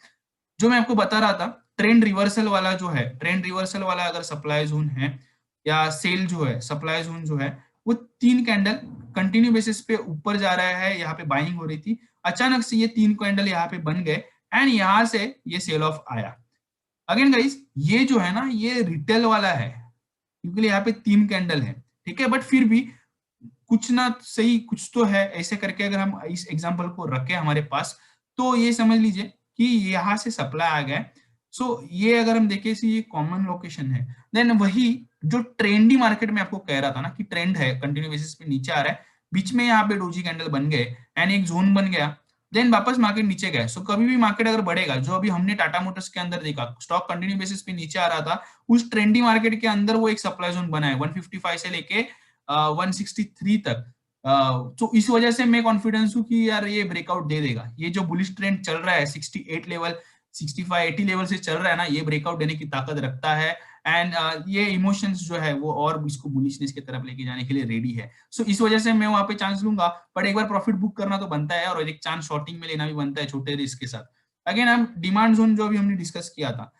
जो मैं आपको बता रहा था ट्रेंड रिवर्सल वाला जो है, ट्रेंड रिवर्सल वाला अगर सप्लाई जोन है या सेल जो है, सप्लाई जोन जो है वो 3 कैंडल कंटिन्यू बेसिस पे ऊपर जा रहा है, यहाँ पे बाइंग हो रही थी, अचानक से ये 3 कैंडल यहाँ पे बन गए एंड यहाँ से ये सेल ऑफ आया। अगेन गाइस ये जो है ना ये रिटेल वाला है, क्योंकि यहाँ पे 3 कैंडल है, ठीक है, बट फिर भी कुछ ना सही कुछ तो है, ऐसे करके अगर हम इस एग्जांपल को रखें हमारे पास, तो ये समझ लीजिए कि यहाँ से सप्लाई आ गया है। सो ये अगर हम देखें ये कॉमन लोकेशन है, देन वही जो ट्रेंडी मार्केट में आपको कह रहा था ना कि ट्रेंड है, कंटिन्यू बेसिस पे नीचे आ रहा है, बीच में यहाँ पे डोजी कैंडल बन गए एंड एक जोन बन गया, देन वापस मार्केट नीचे गया। सो कभी भी मार्केट अगर बढ़ेगा, जो अभी हमने टाटा मोटर्स के अंदर देखा, स्टॉक कंटिन्यू बेसिस पे नीचे आ रहा था, उस ट्रेंडी मार्केट के अंदर वो एक सप्लाई जोन बना है 155 से लेके 163 तक। तो इस वजह से मैं कॉन्फिडेंस हूं कि यार ये ब्रेकआउट दे देगा। ये जो बुलिश ट्रेंड चल रहा है 68 लेवल 65 80 लेवल से चल रहा है ना, ये ब्रेकआउट देने की ताकत रखता है एंड ये इमोशंस जो है वो और इसको बुलिशनेस की तरफ लेके जाने के लिए रेडी है। सो इस वजह से मैं वहां पे चांस लूंगा, बट एक बार प्रॉफिट बुक करना तो बनता है और एक चांस शॉर्टिंग में लेना भी बनता है छोटे रिस्क के साथ। अगेन हम डिमांड जोन जो अभी हमने डिस्कस किया था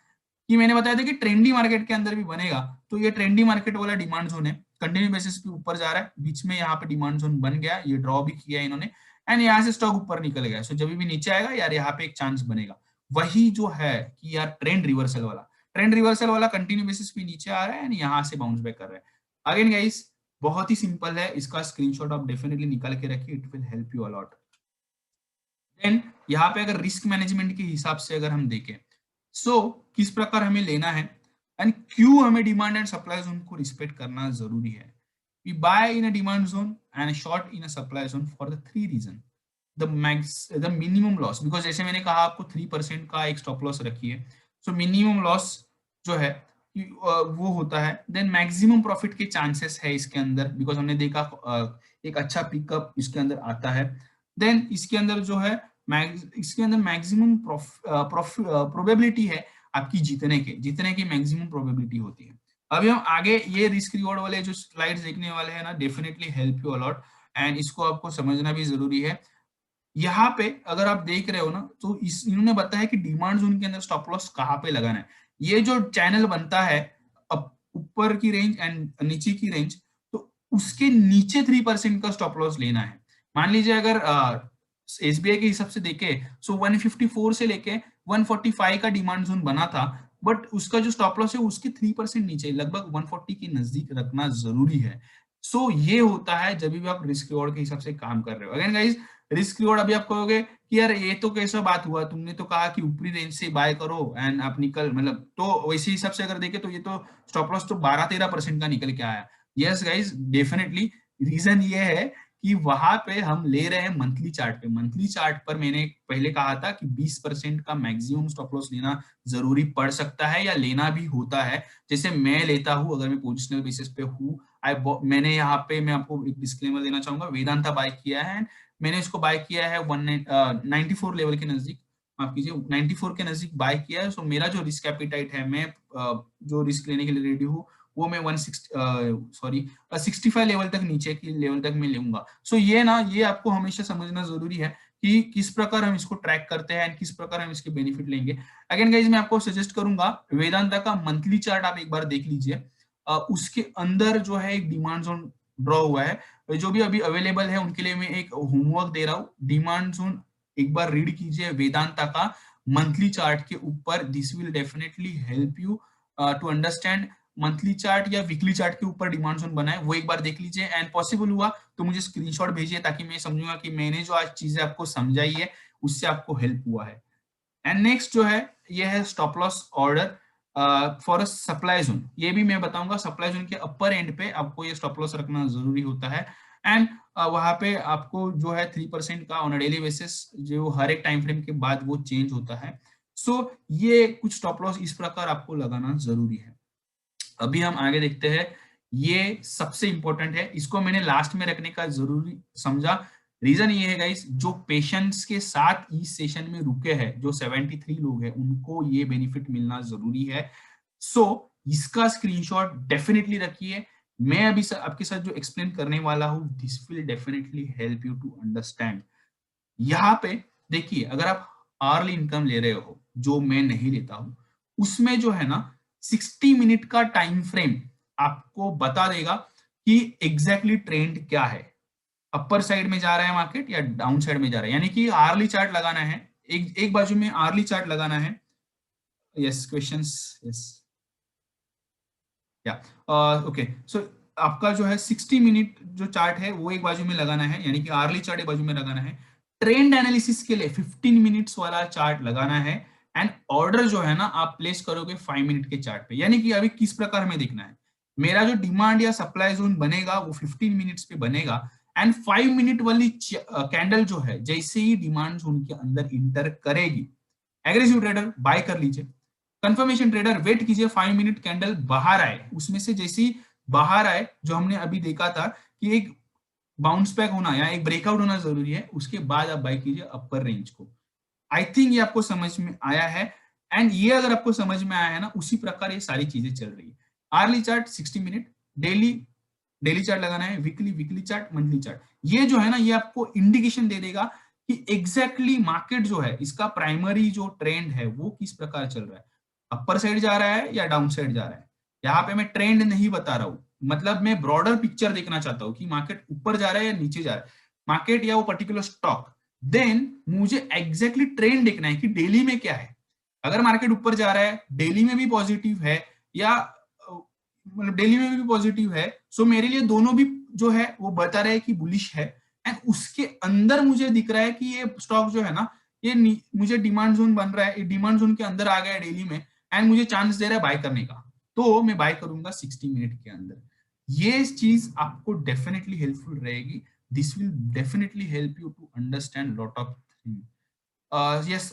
कि मैंने बताया था कि ट्रेंडी मार्केट के अंदर भी बनेगा, तो ये ट्रेंडी मार्केट वाला डिमांड जोन है, कंटिन्यू बेसिस पे ऊपर जा रहा है, बीच में यहाँ पे डिमांड जोन बन गया, ये ड्रॉ भी किया इन्होंने एंड यहाँ से स्टॉक ऊपर निकल गया। सो जब भी नीचे आएगा यार यहाँ पे एक चांस बनेगा, वही जो है कि यार ट्रेंड रिवर्सल वाला कंटिन्यू बेसिस पे नीचे आ रहा है एंड यहाँ से बाउंस बैक कर रहा है। अगेन गाइस बहुत ही सिंपल है, इसका स्क्रीनशॉट आप डेफिनेटली निकाल के रखिए, it will help you a lot. Then यहाँ पे अगर रिस्क मैनेजमेंट के हिसाब से अगर हम देखें, सो किस प्रकार हमें लेना है एंड क्यों हमें डिमांड एंड सप्लाई जोन को रिस्पेक्ट करना जरूरी है। We buy in a demand zone and short in a supply zone for the 3 reason. The minimum loss, because जैसे मैंने कहा आपको 3% का एक स्टॉप लॉस रखिए, सो मिनिमम लॉस जो है वो होता है। देन मैक्सिमम प्रॉफिट के चांसेस है इसके अंदर, बिकॉज हमने देखा एक अच्छा पिकअप इसके अंदर आता है। देन इसके अंदर जो है इसके अंदर मैक्सिमम प्रोबेबिलिटी है आपकी जीतने की मैक्सिमम प्रोबेबिलिटी होती है। अभी हम आगे ये रिस्क रिवॉर्ड वाले जो स्लाइड्स देखने वाले हैं ना, definitely help you a lot and इसको आपको समझना भी जरूरी है। यहाँ पे अगर आप देख रहे हो ना, तो इन्होंने बताया कि डिमांड जोन के अंदर स्टॉप लॉस कहाँ पे लगाना है। ये जो चैनल बनता है ऊपर की रेंज एंड नीचे की रेंज, तो उसके नीचे 3% का स्टॉप लॉस लेना है। मान लीजिए अगर एसबीआई के हिसाब से देखे, सो 154 से लेके 145 का डिमांड जोन बना था, बट उसका जो स्टॉप लॉस है उसके 3% नीचे लगभग 140 के नजदीक रखना जरूरी है। सो ये होता है जब भी आप रिस्क रिवॉर्ड के हिसाब से काम कर रहे हो। अगेन गाइस रिस्क रिवॉर्ड अभी आप कहोगे कि यार ये तो कैसा बात हुआ, तुमने तो कहा कि ऊपरी रेंज से बाय करो एंड आप निकल, मतलब तो वैसे हिसाब से अगर देखे तो ये तो स्टॉप लॉस तो 12-13% का निकल के आया। यस गाइस डेफिनेटली रीजन ये है कि वहां पे हम ले रहे हैं मंथली चार्ट पे। मंथली चार्ट पर मैंने पहले कहा था कि 20% का मैक्सिमम स्टॉप लॉस लेना जरूरी पड़ सकता है या लेना भी होता है। जैसे मैं लेता हूं अगर मैं पोजिशनल बेसिस पे हूँ, मैंने यहाँ पे मैं आपको एक डिस्क्लेमर देना चाहूंगा, वेदांता बाय किया है, मैंने इसको बाय किया है 94 लेवल के नजदीक, माफ कीजिए 94 के नजदीक बाय किया है। सो मेरा जो रिस्क एपिटाइट है, मैं जो रिस्क लेने के लिए रेडी हूँ वो मैं 65 लेवल तक, नीचे की लेवल तक मैं लूंगा। सो ये ना ये आपको हमेशा समझना जरूरी है कि किस प्रकार हम इसको ट्रैक करते हैं एंड किस प्रकार हम इसके बेनिफिट लेंगे। अगेन गाइज मैं आपको सजेस्ट करूंगा वेदांता का मंथली चार्ट आप एक बार देख लीजिए, उसके अंदर जो है एक डिमांड जोन ड्रॉ हुआ है। जो भी अभी अवेलेबल है उनके लिए मैं एक होमवर्क दे रहा हूँ, डिमांड जोन एक बार रीड कीजिए वेदांता का मंथली चार्ट के ऊपर। This will definitely help you to understand monthly chart या वीकली चार्ट के ऊपर डिमांड जोन बना है, वो एक बार देख लीजिए एंड पॉसिबल हुआ तो मुझे स्क्रीनशॉट भेजिए ताकि मैं समझूंगा कि मैंने जो आज चीजें आपको समझाई है उससे आपको हेल्प हुआ है। एंड नेक्स्ट जो है ये है stop loss order for a supply zone. ये भी मैं बताऊंगा, सप्लाई जोन के अपर एंड पे आपको ये स्टॉप लॉस रखना जरूरी होता है एंड वहां पे आपको जो है 3% का ऑन अ डेली बेसिस जो हर एक टाइम फ्रेम के बाद वो चेंज होता है। सो ये कुछ स्टॉप लॉस इस प्रकार आपको लगाना जरूरी है। अभी हम आगे देखते हैं, ये सबसे इंपॉर्टेंट है, इसको मैंने लास्ट में रखने का जरूरी समझा। रीजन ये है गाइस, जो पेशेंट्स के साथ इस सेशन में रुके हैं, जो 73 लोग हैं, उनको ये बेनिफिट मिलना जरूरी है। सो इसका स्क्रीनशॉट डेफिनेटली रखिए। मैं अभी आपके साथ जो एक्सप्लेन करने वाला हूं, this will definitely help you to understand. यहाँ पे देखिए, अगर आप आर्ली इनकम ले रहे हो जो मैं नहीं लेता हूं, उसमें जो है ना 60 मिनट का टाइम फ्रेम आपको बता देगा कि एग्जैक्टली ट्रेंड क्या है, अपर साइड में जा रहा है मार्केट या डाउन साइड में जा रहा है। यानी कि आर्ली चार्ट लगाना है एक बाजू में आर्ली चार्ट लगाना है। Yes, questions. यस, या ओके। सो आपका जो है 60 मिनट जो चार्ट है वो एक बाजू में लगाना है, यानी कि आर्ली चार्ट एक बाजू में लगाना है। ट्रेंड एनालिसिस के लिए 15 मिनट्स वाला चार्ट लगाना है। एंड ऑर्डर जो है ना आप प्लेस करोगे 5 मिनट के चार्ट पे, यानी कि अभी किस प्रकार में देखना है। मेरा जो डिमांड या सप्लाई जोन बनेगा वो 15 मिनट्स पे बनेगा। एंड 5 मिनट वाली कैंडल जो है जैसे ही डिमांड जोन के अंदर इंटर करेगी, एग्रेसिव ट्रेडर बाय कर लीजिए। कंफर्मेशन ट्रेडर वेट कीजिए 5 मिनट कैंडल बाहर आए, उसमें से जैसे ही बाहर आए, जो हमने अभी देखा था कि एक बाउंस बैक होना या एक ब्रेकआउट होना जरूरी है, उसके बाद आप बाय कीजिए अपर रेंज को। आई थिंक ये आपको समझ में आया है। एंड ये अगर आपको समझ में आया है ना, उसी प्रकार ये सारी चीजें चल रही है। Hourly chart 60 minute, daily daily chart लगाना है, weekly weekly chart, monthly chart. ये जो है ना ये आपको इंडिकेशन दे देगा कि एग्जैक्टली मार्केट जो है इसका प्राइमरी जो ट्रेंड है वो किस प्रकार चल रहा है, अपर साइड जा रहा है या डाउन साइड जा रहा है। यहाँ पे मैं ट्रेंड नहीं बता रहा हूँ, मतलब मैं ब्रॉडर पिक्चर देखना चाहता हूँ कि मार्केट ऊपर जा रहा है या नीचे जा रहा है, मार्केट या वो पर्टिकुलर स्टॉक। देन मुझे एग्जैक्टली ट्रेंड देखना है कि डेली में क्या है। अगर मार्केट ऊपर जा रहा है, डेली में भी पॉजिटिव है, या मतलब डेली में भी पॉजिटिव है, सो मेरे लिए दोनों भी जो है वो बता रहे हैं कि बुलिश है। एंड उसके अंदर मुझे दिख रहा है कि ये स्टॉक जो है ना ये मुझे डिमांड जोन बन रहा है, ये डिमांड जोन के अंदर आ गया है डेली में, एंड मुझे चांस दे रहा है बाय करने का, तो मैं बाय करूंगा 60 मिनट के अंदर। ये चीज आपको डेफिनेटली हेल्पफुल रहेगी। This will definitely help you to understand lot of thing. Yes,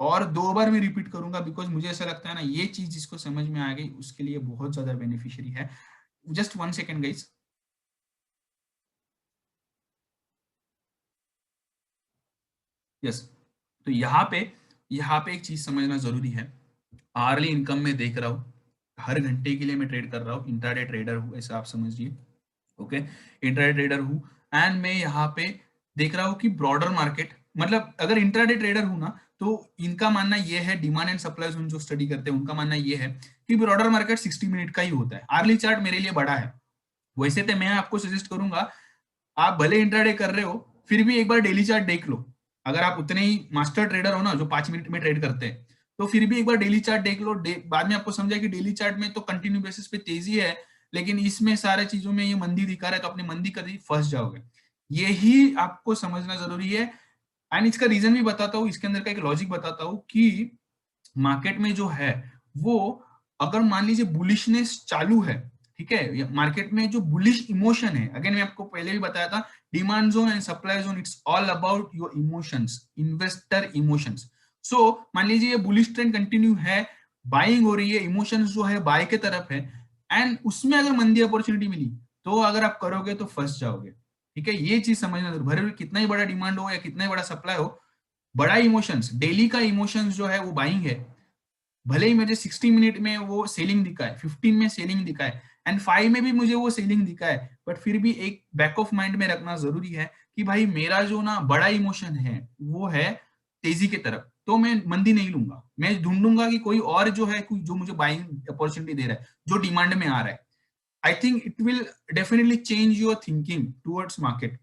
और 2 बार मैं रिपीट करूंगा बिकॉज मुझे ऐसा लगता है ना ये चीज जिसको समझ में आ गई उसके लिए बहुत ज्यादा बेनिफिशियरी है। Just 1 second guys. यस, तो यहाँ पे एक चीज समझना जरूरी है। आर्ली इनकम में देख रहा हूँ, हर घंटे के लिए मैं ट्रेड कर रहा हूँ, इंट्राडे ट्रेडर हूँ ऐसा आप समझिए। ओके, इंट्राडे ट्रेडर हूँ। एंड मैं यहाँ पे देख रहा हूँ कि ब्रॉडर मार्केट, मतलब अगर इंट्राडे ट्रेडर हूँ ना तो इनका मानना ये है, डिमांड एंड सप्लाई जोन जो स्टडी करते हैं उनका मानना ये है कि ब्रॉडर मार्केट 60 मिनट का ही होता है। आर्ली चार्ट मेरे लिए बड़ा है। वैसे तो मैं आपको सजेस्ट करूंगा, आप भले इंट्राडे कर रहे हो फिर भी एक बार डेली चार्ट देख लो। अगर आप उतने ही मास्टर ट्रेडर हो ना जो 5 मिनट में ट्रेड करते हैं, तो फिर भी एक बार डेली चार्ट देख लो। बाद में आपको समझा कि डेली चार्ट में तो कंटिन्यू बेसिस पे तेजी है, लेकिन इसमें सारे चीजों में ये मंदी दिखा रहा है, तो अपनी मंदी कभी फंस जाओगे। यही आपको समझना जरूरी है। एंड इसका रीजन भी बताता हूँ, इसके अंदर का एक लॉजिक बताता हूँ कि मार्केट में जो है वो, अगर मान लीजिए बुलिशनेस चालू है, ठीक है, मार्केट में जो बुलिश इमोशन है, अगेन मैं आपको पहले भी बताया था, demand zone and supply zone it's all about your emotions, investor emotions. So मान लीजिए ये बुलिश ट्रेंड कंटिन्यू है, बाइंग हो रही है, इमोशंस जो है बाय के तरफ है, एंड उसमें अगर मंदी अपॉर्चुनिटी मिली तो अगर आप करोगे तो फंस जाओगे। ठीक है, ये चीज समझना जरूर, भले कितना ही बड़ा डिमांड हो या कितना ही बड़ा सप्लाई हो, बड़ा इमोशंस, डेली का इमोशंस जो है वो बाइंग है। भले ही मुझे 60 मिनट में वो सेलिंग दिखा है, 15 में सेलिंग दिखा है, एंड 5 में भी मुझे वो सेलिंग दिखा है, बट फिर भी एक बैक ऑफ माइंड में रखना जरूरी है कि भाई मेरा जो ना बड़ा इमोशन है वो है तेजी की तरफ, तो मैं मंदी नहीं लूंगा, मैं ढूंढूंगा कि कोई और जो है कोई जो मुझे बाइंग अपॉर्चुनिटी दे रहा है, जो डिमांड में आ रहा है। I think it will definitely change your thinking towards market.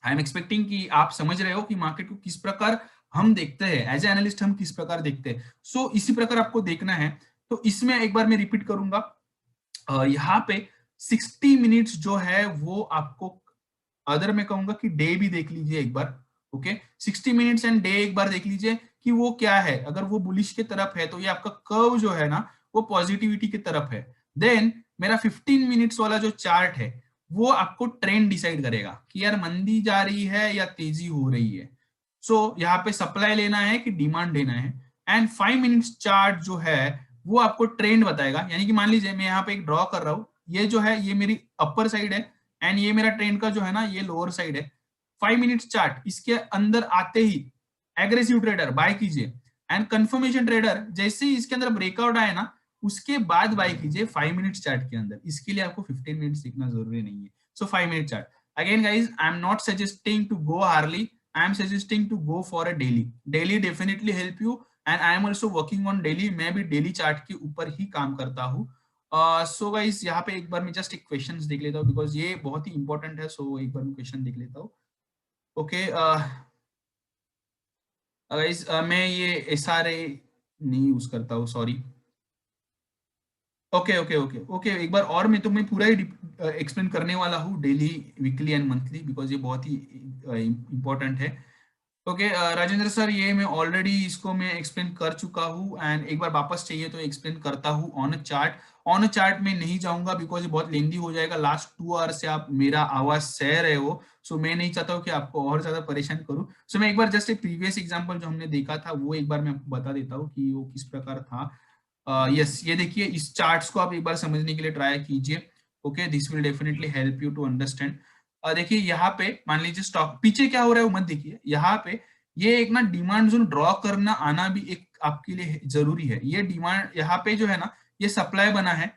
I am expecting कि आप समझ रहे हो कि मार्केट को किस प्रकार हम देखते हैं, एज ए एनालिस्ट हम किस प्रकार देखते हैं। सो इसी प्रकार आपको देखना है। तो इसमें एक बार मैं रिपीट करूंगा, यहाँ पे 60 मिनट्स जो है वो आपको, अदर मैं कहूंगा कि डे भी देख लीजिए एक बार। ओके, 60 मिनट्स एंड डे एक बार देख लीजिए कि वो क्या है। अगर वो बुलिश की तरफ है तो ये आपका कर्व जो है ना वो पॉजिटिविटी की तरफ है। देन मेरा 15 मिनट्स वाला जो चार्ट है वो आपको ट्रेंड डिसाइड करेगा कि यार मंदी जा रही है या तेजी हो रही है। सो यहाँ पे सप्लाई लेना है कि डिमांड लेना है। एंड 5 मिनट्स चार्ट जो है वो आपको ट्रेंड बताएगा, यानी कि मान लीजिए मैं यहाँ पे एक ड्रॉ कर रहा हूँ, ये जो है ये मेरी अपर साइड है, एंड ये मेरा ट्रेंड का जो है ना ये लोअर साइड है। 5 मिनट्स चार्ट इसके अंदर आते ही एग्रेसिव ट्रेडर बाय कीजिए, एंड कंफर्मेशन ट्रेडर जैसे ही इसके अंदर ब्रेकआउट आए ना उसके बाद बाय कीजिए 5 मिनट्स चार्ट के अंदर। इसके लिए आपको 15 मिनट्स सीखना जरूरी नहीं है। So 5 minute chart, again guys I am not suggesting to go hourly, I am suggesting to go for a daily. Daily definitely help you, and I am also working on daily, मैं भी daily chart के ऊपर ही काम करता हूँ। So guys यहाँ पे एक बार मैं जस्ट एक क्वेश्चन देख लेता हूँ बिकॉज ये बहुत ही इंपॉर्टेंट है। सो एक बार मैं क्वेश्चन देख लेता हूँ। ओके, गाइस मैं ये SRA नहीं यूज करता हूँ, sorry. Okay okay okay okay, एक बार और मैं तुम्हें पूरा ही एक्सप्लेन करने वाला हूँ, daily, weekly and monthly, because ये बहुत ही इंपॉर्टेंट है। ओके राजेंद्र सर, ये मैं ऑलरेडी इसको मैं एक्सप्लेन कर चुका हूँ, एंड एक बार वापस चाहिए तो एक्सप्लेन करता हूँ on a chart. On a chart में नहीं जाऊंगा बिकॉज ये बहुत लेंदी हो जाएगा, लास्ट 2 आवर्स से आप मेरा आवाज सह रहे हो, सो मैं नहीं चाहता हूँ कि आपको और ज्यादा परेशान करूँ। सो मैं एक बार जस्ट एक प्रीवियस एग्जांपल जो हमने देखा था वो एक बार मैं आपको बता देता हूँ कि वो किस प्रकार था। यस, ये देखिए, इस चार्ट्स को आप एक बार समझने के लिए ट्राई कीजिए। Okay, this will definitely help you to understand. देखिए यहाँ पे मान लीजिए स्टॉक पीछे क्या हो रहा है वो मत देखिए, यहाँ पे ये एक ना डिमांड जोन ड्रॉ करना आना भी एक आपके लिए जरूरी है। ये डिमांड यहाँ पे जो है ना, ये सप्लाई बना है,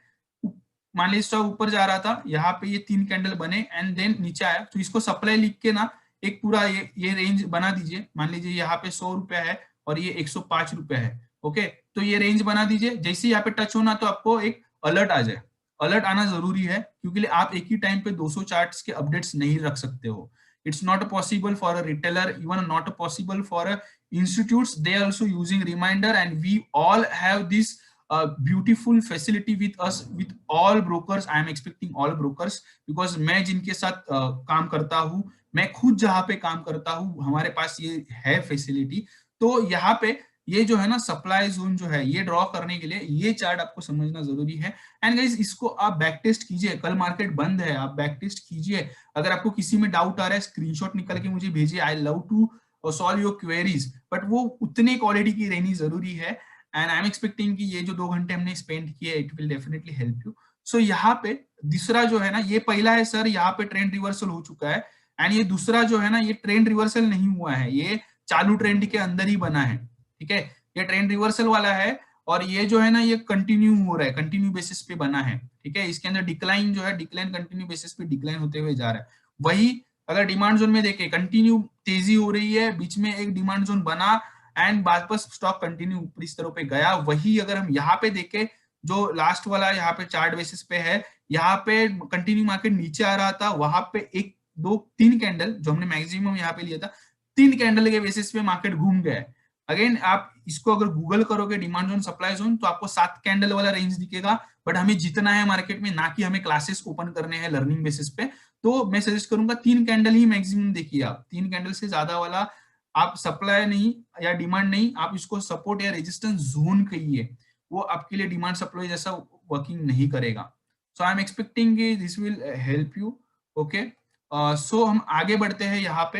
मान लीजिए स्टॉक ऊपर जा रहा था, यहाँ पे ये 3 कैंडल बने एंड देन नीचे आया, तो इसको सप्लाई लिख के ना एक पूरा ये रेंज बना दीजिए। मान लीजिए यहाँ पे 100 रुपया है और ये 105 रुपया है। ओके, तो ये रेंज बना दीजिए, जैसे ही यहाँ पे टच होना तो आपको एक अलर्ट आ जाए। अलर्ट आना जरूरी है क्योंकि आप एक ही टाइम पे 200 चार्ट्स के अपडेट्स नहीं रख सकते हो। It's not possible for a retailer, even not possible for a institutes, they are also using reminder, and we all have this beautiful facility with us, with all brokers. I am expecting all brokers, because मैं जिनके साथ काम करता हूँ, मैं खुद जहाँ पे काम करता हूँ, हमारे पास ये है फैसिलिटी। तो यहाँ पे ये जो है ना सप्लाई जोन जो है, ये ड्रॉ करने के लिए ये चार्ट आपको समझना जरूरी है। एंड गाइस, इसको आप बैक टेस्ट कीजिए, कल मार्केट बंद है, आप बैक टेस्ट कीजिए। अगर आपको किसी में डाउट आ रहा है, स्क्रीनशॉट निकल के मुझे भेजिए, I love to solve your queries, but वो उतने क्वालिटी की रहनी जरूरी है। एंड आई एम एक्सपेक्टिंग कि ये जो 2 घंटे हमने स्पेंड किए, it will definitely help you. So यहाँ पे दूसरा जो है ना, ये पहला है सर, यहाँ पे ट्रेंड रिवर्सल हो चुका है, एंड ये दूसरा जो है ना, ये ट्रेंड रिवर्सल नहीं हुआ है, ये चालू ट्रेंड के अंदर ही बना है। ठीक है, ये ट्रेंड रिवर्सल वाला है, और ये जो है ना, ये कंटिन्यू हो रहा है, कंटिन्यू बेसिस पे बना है। ठीक है, इसके अंदर डिक्लाइन जो है, डिक्लाइन कंटिन्यू बेसिस पे डिक्लाइन होते हुए जा रहा है। वही अगर डिमांड जोन में देखें, कंटिन्यू तेजी हो रही है, बीच में एक डिमांड जोन बना एंड वापस स्टॉक कंटिन्यू ऊपरी स्तरों पे गया। वही अगर हम यहाँ पे देखें, जो लास्ट वाला यहाँ पे चार्ट बेसिस पे है, यहाँ पे कंटिन्यू मार्केट नीचे आ रहा था, वहां पे 1 2 3 कैंडल जो हमने मैक्सिमम यहाँ पे लिया था, 3 कैंडल के बेसिस पे मार्केट घूम गया है। अगेन आप इसको अगर गूगल करोगे डिमांड जोन सप्लाई जोन, तो आपको 7 कैंडल वाला रेंज दिखेगा, बट हमें जितना है मार्केट में, ना कि हमें क्लासेस ओपन करने हैं लर्निंग बेसिस पे। तो मैं सजेस्ट करूंगा 3 कैंडल ही मैक्सिमम देखिए, आप 3 कैंडल से ज्यादा वाला आप सप्लाई नहीं या डिमांड नहीं, आप इसको सपोर्ट या रेजिस्टेंस जोन कहिए, वो आपके लिए डिमांड सप्लाई जैसा वर्किंग नहीं करेगा। So I am expecting this will help you. Okay, so हम आगे बढ़ते हैं, यहाँ पे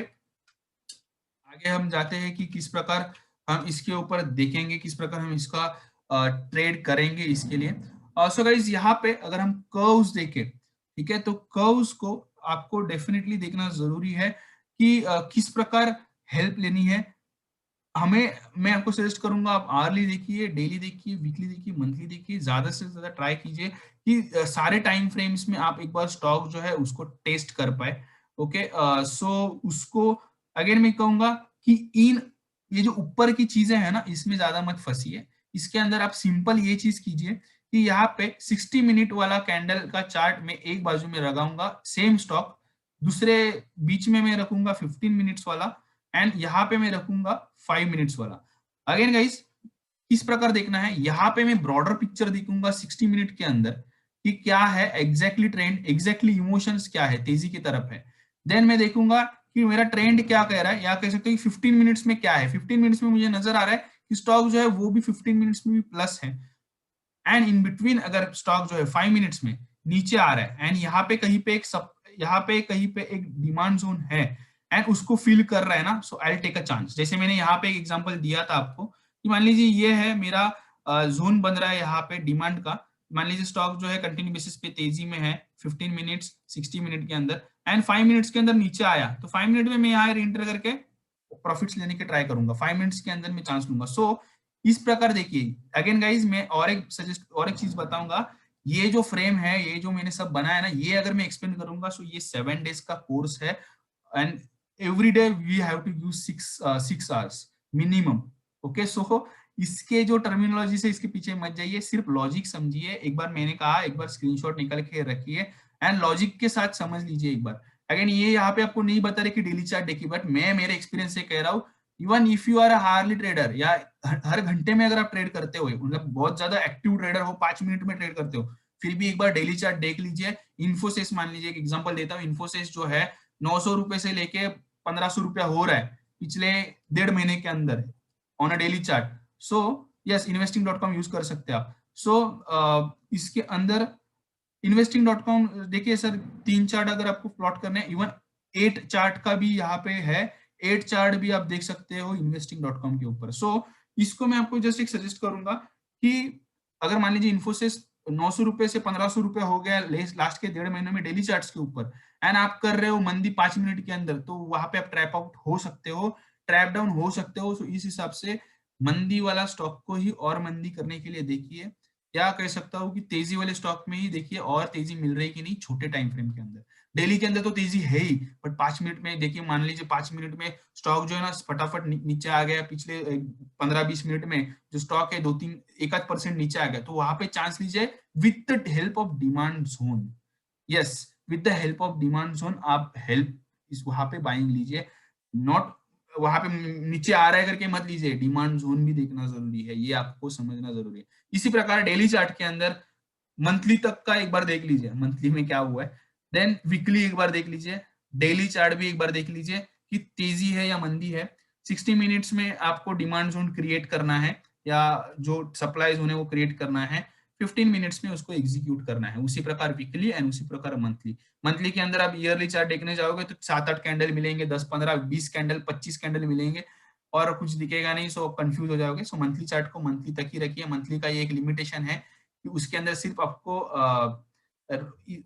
आगे हम जाते हैं कि किस प्रकार हम इसके ऊपर देखेंगे, किस प्रकार हम इसका ट्रेड करेंगे इसके लिए। सो गाइस, यहाँ पे अगर हम कर्व्स देखें, ठीक है, तो कर्व्स को आपको डेफिनेटली देखना जरूरी है कि किस प्रकार हेल्प लेनी है हमें। मैं आपको सजेस्ट करूंगा, आप आवरली देखिए, डेली देखिए, वीकली देखिए, मंथली देखिए, ज्यादा से ज्यादा ट्राई कीजिए कि सारे टाइम फ्रेम्स में आप एक बार स्टॉक जो है उसको टेस्ट कर पाए। ओके, सो उसको अगेन मैं कहूंगा कि इन ये जो ऊपर की चीजें हैं ना, इसमें ज्यादा मत फंसिए। इसके अंदर आप सिंपल ये चीज कीजिए कि यहाँ पे 60 मिनट वाला कैंडल का चार्ट में एक बाजू में लगाऊंगा सेम स्टॉक, दूसरे बीच में मैं रखूंगा 15 मिनट्स वाला, एंड यहाँ पे मैं रखूंगा 5 मिनट्स वाला। अगेन गाइस, किस प्रकार देखना है, यहाँ पे मैं ब्रॉडर पिक्चर देखूंगा 60 मिनट के अंदर कि क्या है एग्जैक्टली ट्रेंड, एग्जैक्टली इमोशंस क्या है, तेजी की तरफ है। देन मैं देखूंगा कि मेरा ट्रेंड क्या कह रहा है, या कह सकते हो कि 15 मिनट्स में क्या है। 15 मिनट्स में मुझे नजर आ रहा है कि स्टॉक जो है वो भी 15 मिनट्स में भी प्लस है, एंड इन बिटवीन अगर स्टॉक जो है 5 मिनट्स में नीचे आ रहा है, एंड यहाँ पे कहीं पे यहाँ पे कहीं पे एक डिमांड जोन है एंड उसको फिल कर रहा है ना, सो आई टेक अ चांस। जैसे मैंने यहाँ पे एक एग्जांपल दिया था आपको कि मान लीजिए ये है मेरा जोन बन रहा है यहाँ पे डिमांड का। मान लीजिए स्टॉक जो है कंटिन्यू बेसिस पे तेजी में है 15 मिनट्स 60 मिनट के अंदर, एंड 5 मिनट्स के अंदर नीचे आया, तो 5 मिनट में मैं यहाँ एंटर करके प्रॉफिट्स लेने के ट्राई करूंगा, 5 मिनट्स के अंदर मैं चांस लूंगा। सो इस प्रकार देखिए, अगेन गाइज मैं और एक चीज बताऊंगा, ये जो फ्रेम है, ये जो मैंने सब बनाया ना, ये अगर मैं एक्सप्लेन करूंगा, सो ये 7 डेज का कोर्स है, and every day we have to use 6 hours minimum. Okay, so इसके जो टर्मिनोलॉजी से इसके पीछे मत जाइए, सिर्फ लॉजिक समझिए। एक बार मैंने कहा, एक बार स्क्रीनशॉट निकल के रखिए एंड लॉजिक के साथ समझ लीजिए एक बार। अगेन ये यहाँ पे आपको नहीं बता रहे कि डेली चार्ट देखिए, बट मैं मेरे एक्सपीरियंस से कह रहा हूँ even if you are a hourly trader, या हर घंटे में अगर आप ट्रेड करते हो, मतलब बहुत ज्यादा एक्टिव ट्रेडर हो, 5 मिनट में ट्रेड करते हो, फिर भी एक बार डेली चार्ट देख लीजिए। इन्फोसिस मान लीजिए, एक एग्जांपल देता हूँ, इन्फोसिस जो है 900 रुपए से लेके 1500 रुपया हो रहा है पिछले 1.5 महीने के अंदर on a daily chart. So yes, इन्वेस्टिंग.com यूज कर सकते हैं आप। सो इसके अंदर इन्वेस्टिंग.com देखिए सर, 3 चार्ट अगर आपको प्लॉट करने हैं, इवन 8 चार्ट का भी यहाँ पे है, 8 चार्ट भी आप देख सकते हो इन्वेस्टिंग.com के ऊपर। सो इसको मैं आपको जस्ट एक सजेस्ट करूंगा कि अगर मान लीजिए इन्फोसिस 900 रुपए से 1500 रुपए हो गया लास्ट के 1.5 महीने में डेली चार्ट्स के ऊपर, एंड आप कर रहे हो मंदी 5 मिनट के अंदर, तो वहां पे आप ट्रैप आउट हो सकते हो, ट्रैप डाउन हो सकते हो। सो इस हिसाब से मंदी वाला स्टॉक को ही और मंदी करने के लिए देखिए, क्या कह सकता हूँ कि तेजी वाले स्टॉक में ही देखिए और तेजी मिल रही कि नहीं छोटे टाइम फ्रेम के अंदर। डेली के अंदर तो तेजी है ही, बट 5 मिनट में देखिए, मान लीजिए 5 मिनट में स्टॉक जो है ना फटाफट नीचे आ गया, पिछले 15-20 मिनट में जो स्टॉक है 2-3 1-8% नीचे आ गया, तो वहां पे चांस लीजिए with the help of demand zone. Yes, with the help of demand zone आप हेल्प इस वहां पे बाइंग लीजिए, नॉट वहां पे नीचे आ रहा है करके मत लीजिए, डिमांड जोन भी देखना जरूरी है, ये आपको समझना जरूरी है। इसी प्रकार डेली चार्ट के अंदर मंथली तक का एक बार देख लीजिए, मंथली में क्या हुआ है, देन वीकली एक बार देख लीजिए, डेली चार्ट भी एक बार देख लीजिए कि तेजी है या मंदी है। 60 मिनट्स में आपको डिमांड जोन क्रिएट करना है, या जो सप्लाई जोन है वो क्रिएट करना है, 15 मिनट्स में उसको एग्जीक्यूट करना है। उसी प्रकार वीकली एंड उसी प्रकार मंथली। मंथली के अंदर आप ईयरली चार्ट देखने जाओगे तो 7-8 कैंडल मिलेंगे, 10-15-20 कैंडल, 25 कैंडल मिलेंगे, और कुछ दिखेगा नहीं, सो कंफ्यूज हो जाओगे। सो मंथली चार्ट को मंथली तक ही रखिए। मंथली का ये एक लिमिटेशन है कि उसके अंदर सिर्फ आपको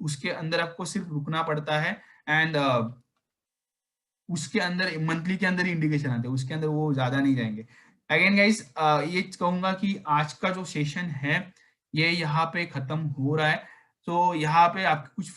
उसके अंदर आपको सिर्फ रुकना पड़ता है, एंड उसके अंदर मंथली के अंदर ही इंडिकेशन आते हैं, उसके अंदर वो ज्यादा नहीं जाएंगे। अगेन गाइस, ये कहूंगा कि आज का जो सेशन है ये यहाँ पे खत्म हो रहा है। तो यहाँ पे आपके कुछ